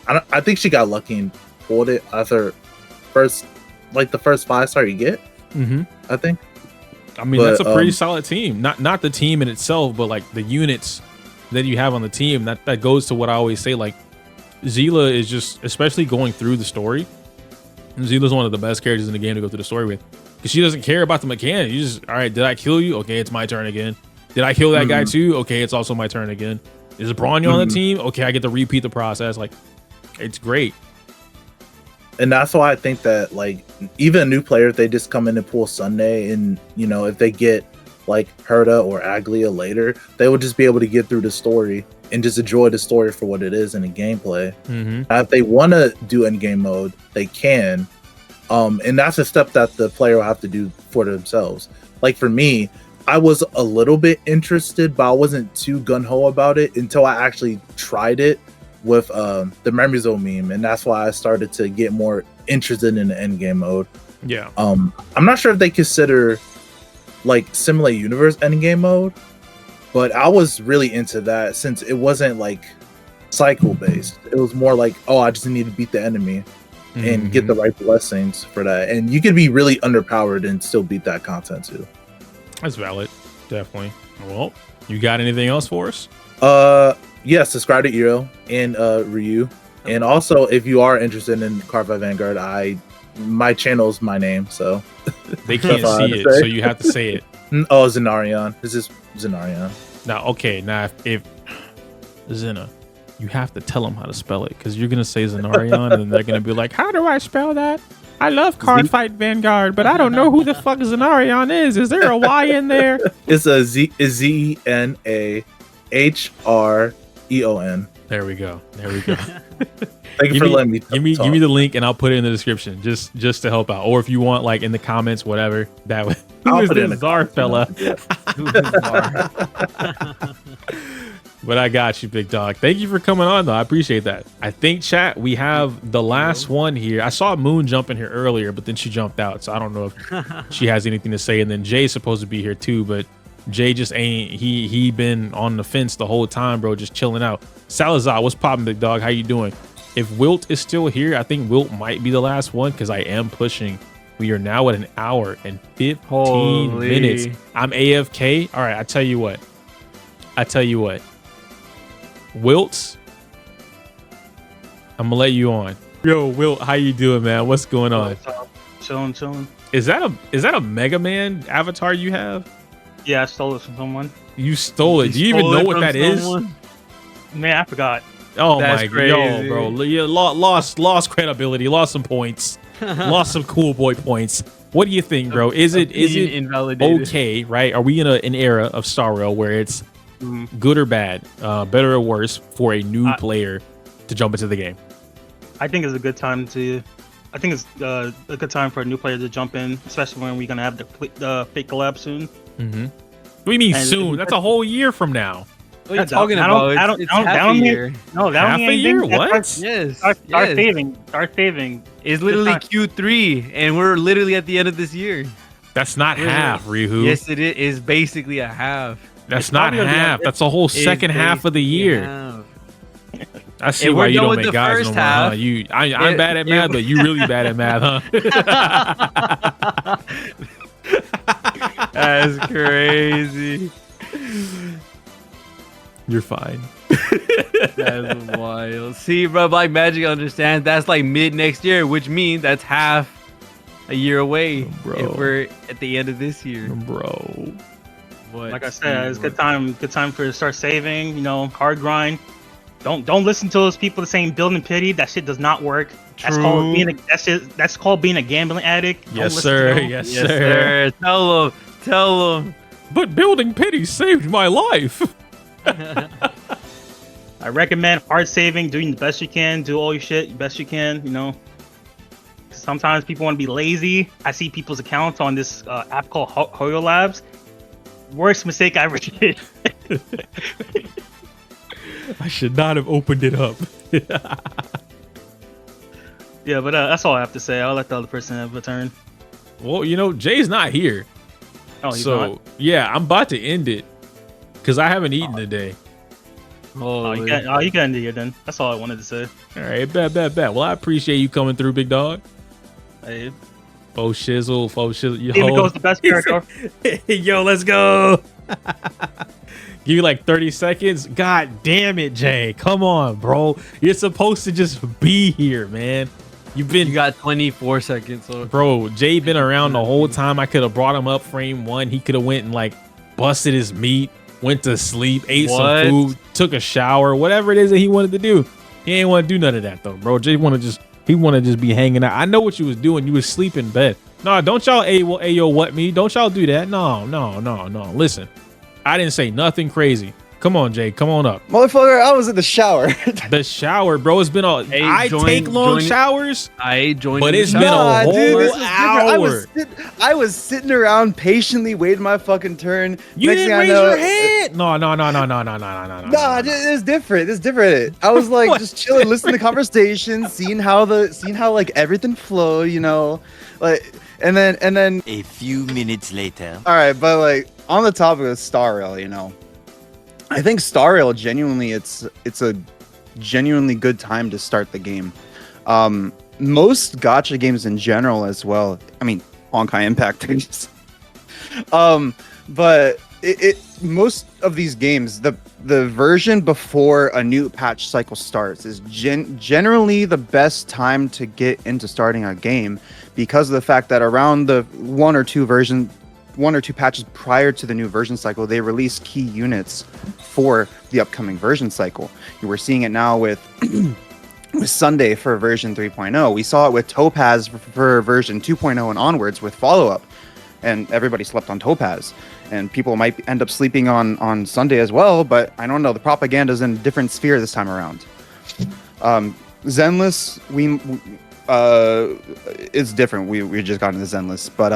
I think she got lucky and pulled it as her first, like the first 5-star you get. I think. I mean, that's a pretty solid team. Not the team in itself, but like the units that you have on the team. That goes to what I always say. Like Zila is just, especially going through the story. Zila's one of the best characters in the game to go through the story with, because she doesn't care about the mechanics. You just, all right, did I kill you? Okay, it's my turn again. Did I kill that guy too? Okay, it's also my turn again. Is Bronya on the team? Okay, I get to repeat the process. Like, it's great. And that's why I think that, like, even a new player, if they just come in and pull Sunday, and, you know, if they get, like, Herta or Aglia later, they will just be able to get through the story and just enjoy the story for what it is in the gameplay. If they want to do in-game mode, they can. And that's a step that the player will have to do for themselves. Like, for me, I was a little bit interested, but I wasn't too gun-ho about it until I actually tried it with the Memory Zone meme, and that's why I started to get more interested in the end game mode. Yeah. I'm not sure if they consider like simulate universe endgame mode, but I was really into that since it wasn't like cycle based. It was more like, oh, I just need to beat the enemy and get the right blessings for that. And you could be really underpowered and still beat that content too. That's valid. Definitely. Well, you got anything else for us? Yeah, subscribe to Eero and Rehoo. And also, if you are interested in Cardfight Vanguard, my channel's my name, so they can't see it, so you have to say it. Oh, Zenarion. This is Zenarion. Now, if Zena, you have to tell them how to spell it, because you're gonna say Zenarion, and they're gonna be like, "How do I spell that? I love Cardfight Vanguard, but I don't know who the fuck Zenarion is. Is there a Y in there?" It's a ZENAHREON. There we go. Thank you for letting me give me the link, and I'll put it in the description just to help out. Or if you want, like in the comments, whatever. That way. Who is this Zar fella? But I got you, big dog. Thank you for coming on, though. I appreciate that. I think, chat, we have the last one here. I saw Moon jump in here earlier, but then she jumped out, so I don't know if she has anything to say. And then Jay's supposed to be here too, but Jay just ain't. He been on the fence the whole time, bro, just chilling out. Salazar, what's poppin', big dog? How you doing? If Wilt is still here, I think Wilt might be the last one because I am pushing. We are now at an hour and 15 minutes. I'm AFK. All right, I tell you what. Wilt, I'm gonna let you on. Yo, Wilt, how you doing, man? What's going on? Chilling. Is that a Mega Man avatar you have? Yeah, I stole it from someone. You stole it. Do you even know what that is? Man, I forgot. Oh That's my crazy. god, bro. You lost credibility, lost some points, lost some cool boy points. What do you think, bro? Is it invalidated? Okay, right? Are we in an era of Star Rail where it's good or bad, better or worse for a new player to jump into the game? I think it's a good time to. I think it's a good time for a new player to jump in, especially when we're gonna have the fake collab soon. What do you mean soon? That's a whole year from now. What are you talking about? It's half a year. No, that Half a year? What? Yes. Start saving. It's literally Q3, and we're literally at the end of this year. That's not half, Rehoo. Yes, it is. It's basically a half. That's not half. That's a whole second half of the year. Half. I see And why we're you done don't with make the guys no first more. Huh? half. I'm bad at math, but you really bad at math, huh? That's crazy. You're fine. That's wild. See, bro, Black Magic understands that's like mid next year, which means that's half a year away. Bro. If we're at the end of this year, Bro. What? Like I said, it's good time for to start saving. Hard grind. Don't listen to those people saying build and pity. That shit does not work. That's called being a gambling addict. Yes, sir. Yes, Yes, sir. sir. Tell them. But building pity saved my life. I recommend hard saving, doing the best you can, do all your shit the best you can. Sometimes people want to be lazy. I see people's accounts on this app called Hoyo Labs. Worst mistake I ever did. I should not have opened it up. Yeah, but that's all I have to say. I'll let the other person have a turn. Well, Jay's not here. Oh, he's So, not? yeah, I'm about to end it because I haven't eaten today. Oh, you can end it here then. That's all I wanted to say. All right, bet. Well, I appreciate you coming through, big dog. Hey, Faux shizzle. David goes the best character. Yo, let's go. Give you like 30 seconds. God damn it, Jay. Come on, bro. You're supposed to just be here, man. You got 24 seconds. So. Bro, Jay been around the whole time. I could have brought him up frame one. He could have went and like busted his meat, went to sleep, ate some food, took a shower, whatever it is that he wanted to do. He ain't want to do none of that though, bro. Jay want to just be hanging out. I know what you was doing. You was sleep in bed. No, don't y'all ayo what me. Don't y'all do that. No. Listen, I didn't say nothing crazy. Come on, Jay. Come on up. Motherfucker, I was in the shower. The shower, bro. It's been I take long showers. I joined. But it's been a whole hour. I was sitting around patiently waiting my fucking turn. You didn't raise your hand. it? No. Nah, it's different. It's different. I was like just chilling, listening to conversations, seeing how like everything flowed, you know, like, and then A few minutes later. all right, but like on the topic of Star Rail, you know, I think Star Rail genuinely it's a genuinely good time to start the game. Most gacha games in general as well. I mean, Honkai Impact. But it most of these games, the version before a new patch cycle starts is generally the best time to get into starting a game, because of the fact that around the one or two patches prior to the new version cycle, they release key units for the upcoming version cycle. You were seeing it now with with Sunday for version 3.0. We saw it with Topaz for version 2.0 and onwards with follow-up, and everybody slept on Topaz, and people might end up sleeping on Sunday as well, but I don't know, the propaganda's in a different sphere this time around. Zenless, it's different. We just got into Zenless, but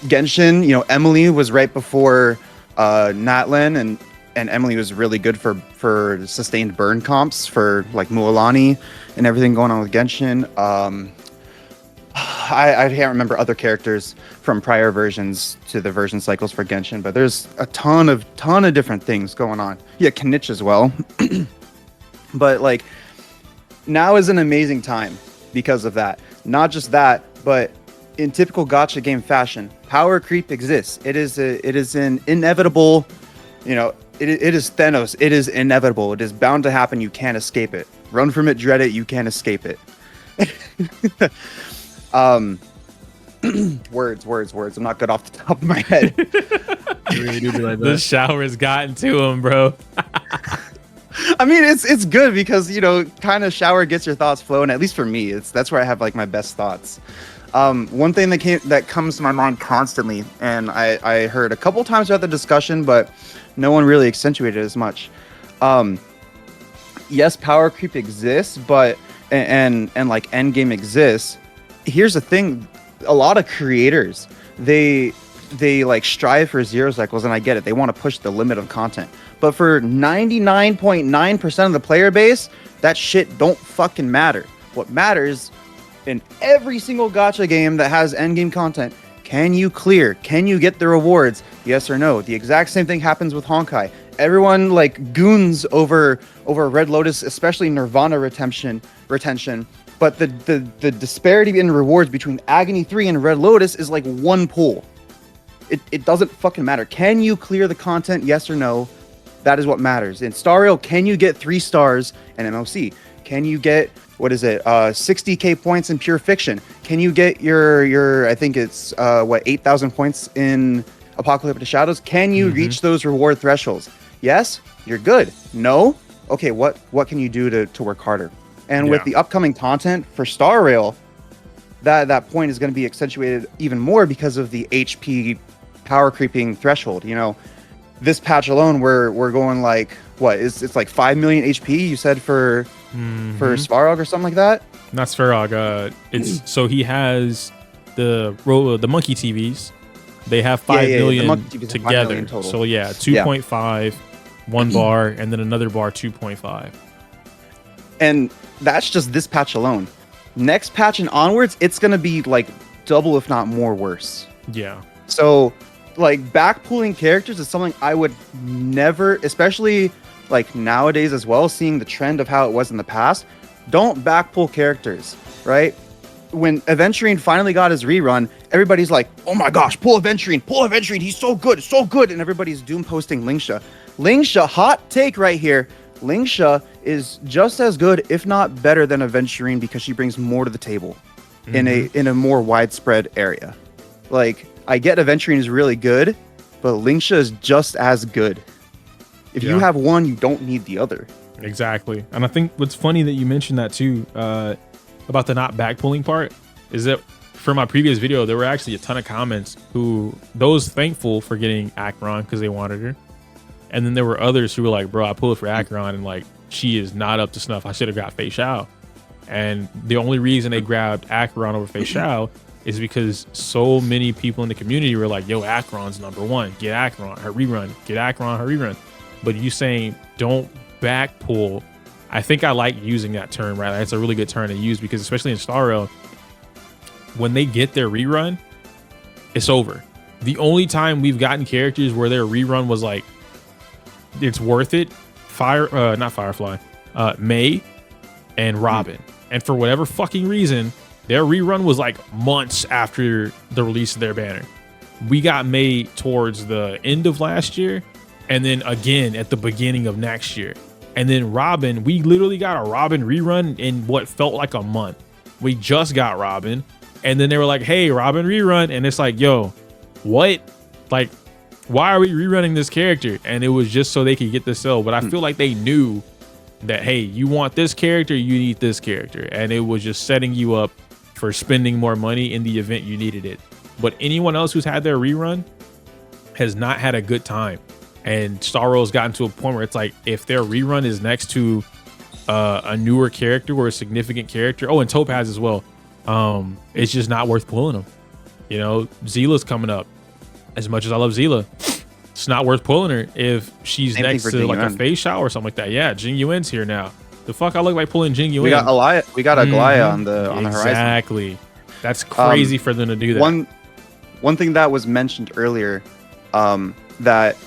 Genshin, you know, Emily was right before Natlin, and Emily was really good for sustained burn comps for like Mualani and everything going on with Genshin. I can't remember other characters from prior versions to the version cycles for Genshin, but there's a ton of different things going on. Yeah, Kanich as well. But like now is an amazing time because of that. Not just that, but in typical gacha game fashion, power creep exists. It is an inevitable, you know, it is Thanos. It is inevitable. It is bound to happen. You can't escape it. Run from it, dread it. You can't escape it. Words. I'm not good off the top of my head. The shower's gotten to him, bro. I mean, it's good because, you know, kind of shower gets your thoughts flowing. At least for me, that's where I have like my best thoughts. One thing that comes to my mind constantly, and I heard a couple times throughout the discussion, but no one really accentuated it as much. Yes, power creep exists, but and like end game exists. Here's the thing: a lot of creators they like strive for zero cycles, and I get it. They want to push the limit of content, but for 99.9% of the player base, that shit don't fucking matter. What matters in every single gacha game that has endgame content, can you clear? Can you get the rewards? Yes or no? The exact same thing happens with Honkai. Everyone like goons over Red Lotus, especially Nirvana retention. But the disparity in rewards between Agony 3 and Red Lotus is like one pool. It doesn't fucking matter. Can you clear the content? Yes or no? That is what matters. In Star Rail, can you get 3 stars in MOC? Can you get 60k points in Pure Fiction? Can you get your I think it's 8,000 points in Apocalyptic Shadows? Can you reach those reward thresholds? Yes, you're good. No? Okay, what can you do to work harder? And with the upcoming content for Star Rail, that point is going to be accentuated even more because of the HP power creeping threshold. You know, this patch alone, we're going like it's like 5 million HP. You said for Svarog or something like that. Not Svarog. It's so he has the monkey TVs. They have 5 million together. 5 million total. So yeah, 2.5, 1 bar, and then another bar 2.5. And that's just this patch alone. Next patch and onwards, it's gonna be like double, if not more, worse. Yeah. So, like, backpulling characters is something I would never, especially like nowadays as well, seeing the trend of how it was in the past. Don't backpull characters, right? When Aventurine finally got his rerun, everybody's like, "Oh my gosh, pull Aventurine, he's so good," and everybody's doom posting Lingsha, hot take right here. Lingsha is just as good, if not better, than Aventurine because she brings more to the table in a more widespread area. Like, I get Aventurine is really good, but Lingsha is just as good. If you have one, you don't need the other. Exactly. And I think what's funny that you mentioned that too, about the not backpulling part, is that for my previous video, there were actually a ton of comments those thankful for getting Acheron because they wanted her. And then there were others who were like, bro, I pulled it for Acheron and like, she is not up to snuff. I should have got Fei Xiao. And the only reason they grabbed Acheron over Fei Xiao is because so many people in the community were like, yo, Acheron's #1. Get Acheron, her rerun. Get Acheron, her rerun. but you saying don't backpull, I think I like using that term, right? It's a really good term to use because especially in Star Rail, when they get their rerun, it's over. The only time we've gotten characters where their rerun was like, it's worth it, not Firefly, May and Robin. And for whatever fucking reason, their rerun was like months after the release of their banner. We got May towards the end of last year, and then again at the beginning of next year. And then Robin, we literally got a Robin rerun in what felt like a month. We just got Robin, and then they were like, hey, Robin rerun. And it's like, yo, what? Like, why are we rerunning this character? And it was just so they could get the sell. But I feel like they knew that, hey, you want this character, you need this character. And it was just setting you up for spending more money in the event you needed it. But anyone else who's had their rerun has not had a good time. And Star Rail's gotten to a point where it's like, if their rerun is next to a newer character or a significant character, oh, and Topaz as well, it's just not worth pulling them. You know, Zila's coming up. As much as I love Zila, it's not worth pulling her if she's Same next thing for to Jing like a Yuan. face shot or something like that. Yeah, Jing Yuan's here now. The fuck I look like pulling Jing Yuan? We got Alaya on the horizon. Exactly. That's crazy for them to do that. One thing that was mentioned earlier, that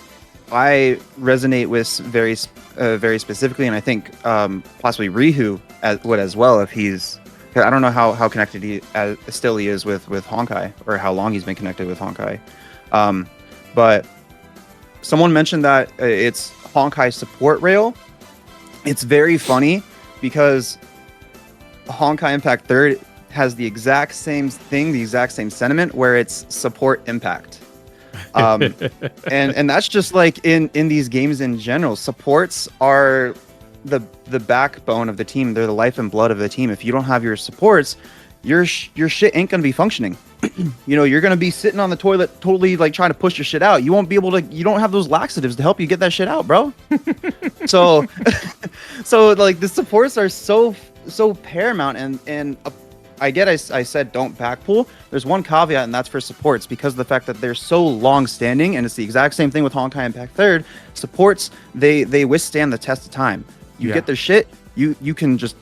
I resonate with very specifically, and I think possibly Rehoo would as well if he's. I don't know how connected he is with Honkai, or how long he's been connected with Honkai. But someone mentioned that it's Honkai support rail. It's very funny because Honkai Impact 3rd has the exact same thing, the exact same sentiment, where it's support impact. And that's just like in these games in general. Supports are the backbone of the team. They're the life and blood of the team. If you don't have your supports, your shit ain't gonna be functioning. You know, you're gonna be sitting on the toilet totally like trying to push your shit out. You won't be able to, you don't have those laxatives to help you get that shit out, bro. so like the supports are so paramount, and I said don't backpull. There's one caveat, and that's for supports, because of the fact that they're so long standing, and it's the exact same thing with Honkai Impact 3rd. Supports, they withstand the test of time. You get their shit, you can just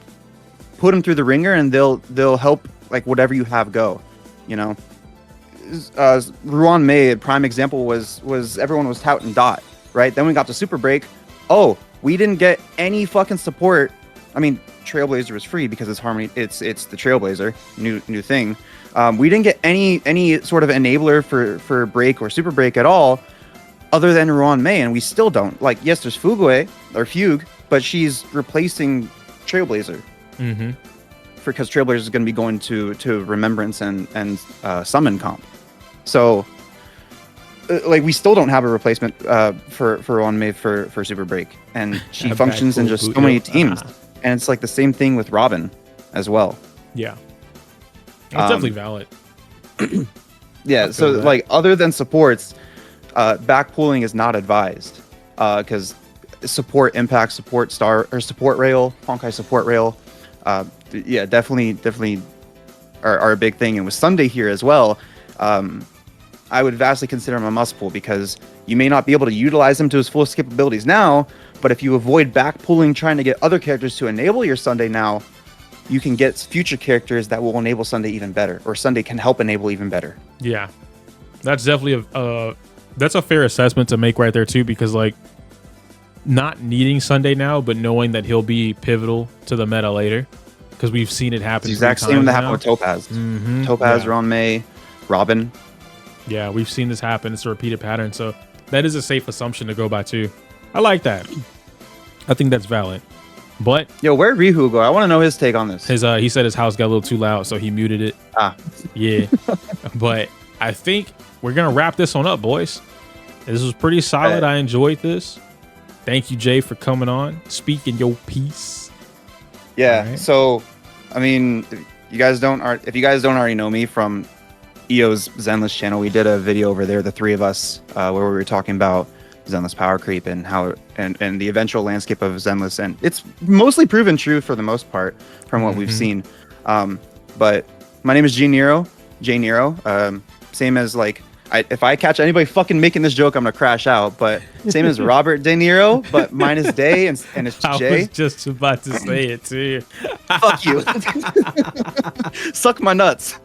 put them through the ringer, and they'll help like whatever you have go. You know, Ruan May, a prime example was everyone was touting Dot, right? Then we got to Super Break. Oh, we didn't get any fucking support. I mean, Trailblazer was free because it's Harmony. It's the Trailblazer, new thing. We didn't get any sort of enabler for Break or Super Break at all, other than Ruan May, and we still don't. Like, yes, there's Fugue, but she's replacing Trailblazer. Mm-hmm. Because Trailblazer is going to be going to Remembrance and Summon comp. So, like, we still don't have a replacement for Ruan May for Super Break, and she functions in just so many teams. And it's like the same thing with Robin as well. Yeah, it's definitely valid. Yeah, so like other than supports, backpooling is not advised because support impact, support rail, Honkai support rail. Yeah, definitely are a big thing. And with Sunday here as well, I would vastly consider him a must pull, because you may not be able to utilize him to his full capabilities now, but if you avoid back pulling, trying to get other characters to enable your Sunday now, you can get future characters that will enable Sunday even better, or Sunday can help enable even better. Yeah, that's definitely that's a fair assessment to make right there too, because like not needing Sunday now, but knowing that he'll be pivotal to the meta later, because we've seen it happen. It's the exact same that happened with Topaz. Mm-hmm. Topaz, Ruan May, Robin. Yeah, we've seen this happen. It's a repeated pattern, so that is a safe assumption to go by too. I like that. I think that's valid. But yo, where'd Rehoo go? I want to know his take on this. He said his house got a little too loud, so he muted it. Yeah. But I think we're gonna wrap this one up, boys. This was pretty solid. I enjoyed this. Thank you, Jay, for coming on, speaking your piece. Yeah. Right. So, I mean, if you guys don't already know me from EO's Zenless channel, we did a video over there, the three of us, where we were talking about Zenless power creep and how and the eventual landscape of Zenless, and it's mostly proven true for the most part from what we've seen. But my name is Jay Nero. Same as like if I catch anybody fucking making this joke, I'm gonna crash out. But same as Robert De Niro, but minus Day and it's I J. was just about to say it too. Fuck you. Suck my nuts.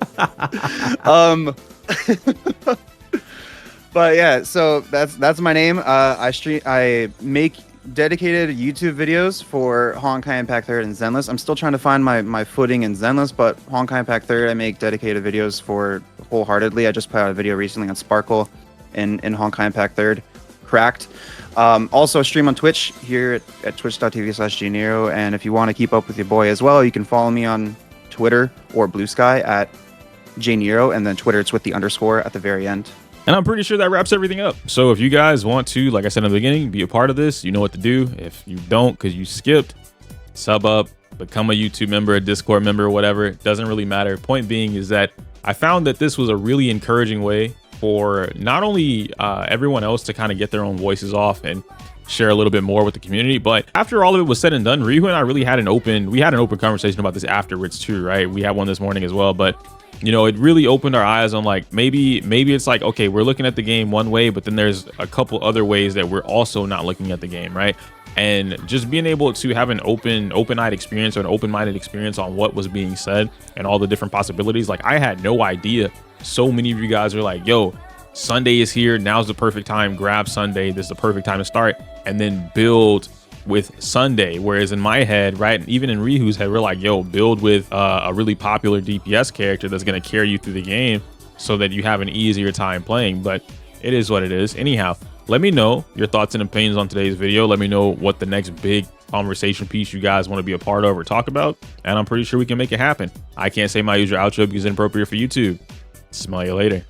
But yeah, so that's my name. I make dedicated YouTube videos for Honkai Impact 3rd and Zenless. I'm still trying to find my footing in Zenless, but Honkai Impact 3rd I make dedicated videos for wholeheartedly. I just put out a video recently on Sparkle in Honkai Impact 3rd, cracked. Also stream on Twitch here at twitch.tv/GNero, and if you want to keep up with your boy as well, you can follow me on Twitter or Blue Sky at JNero, and then Twitter it's with the underscore at the very end. And I'm pretty sure that wraps everything up. So if you guys want to, like I said in the beginning, be a part of this, you know what to do. If you don't, because you skipped, sub up, become a YouTube member, a Discord member, whatever. It doesn't really matter. Point being is that I found that this was a really encouraging way for not only everyone else to kind of get their own voices off and share a little bit more with the community, but after all of it was said and done, Rehoo and I really had an open conversation about this afterwards too, right? We had one this morning as well, but you know, it really opened our eyes on like maybe it's like, okay, we're looking at the game one way, but then there's a couple other ways that we're also not looking at the game, right? And just being able to have an open-eyed experience or an open-minded experience on what was being said and all the different possibilities. Like I had no idea so many of you guys are like, yo, Sunday is here, now's the perfect time, grab Sunday, this is the perfect time to start, and then build with Sunday. Whereas in my head, right, even in Rehoo's head, we're like, yo, build with a really popular DPS character that's going to carry you through the game so that you have an easier time playing. But it is what it is. Anyhow, let me know your thoughts and opinions on today's video. Let me know what the next big conversation piece you guys want to be a part of or talk about, and I'm pretty sure we can make it happen. I can't say my usual outro because it's inappropriate for YouTube. Smell you later.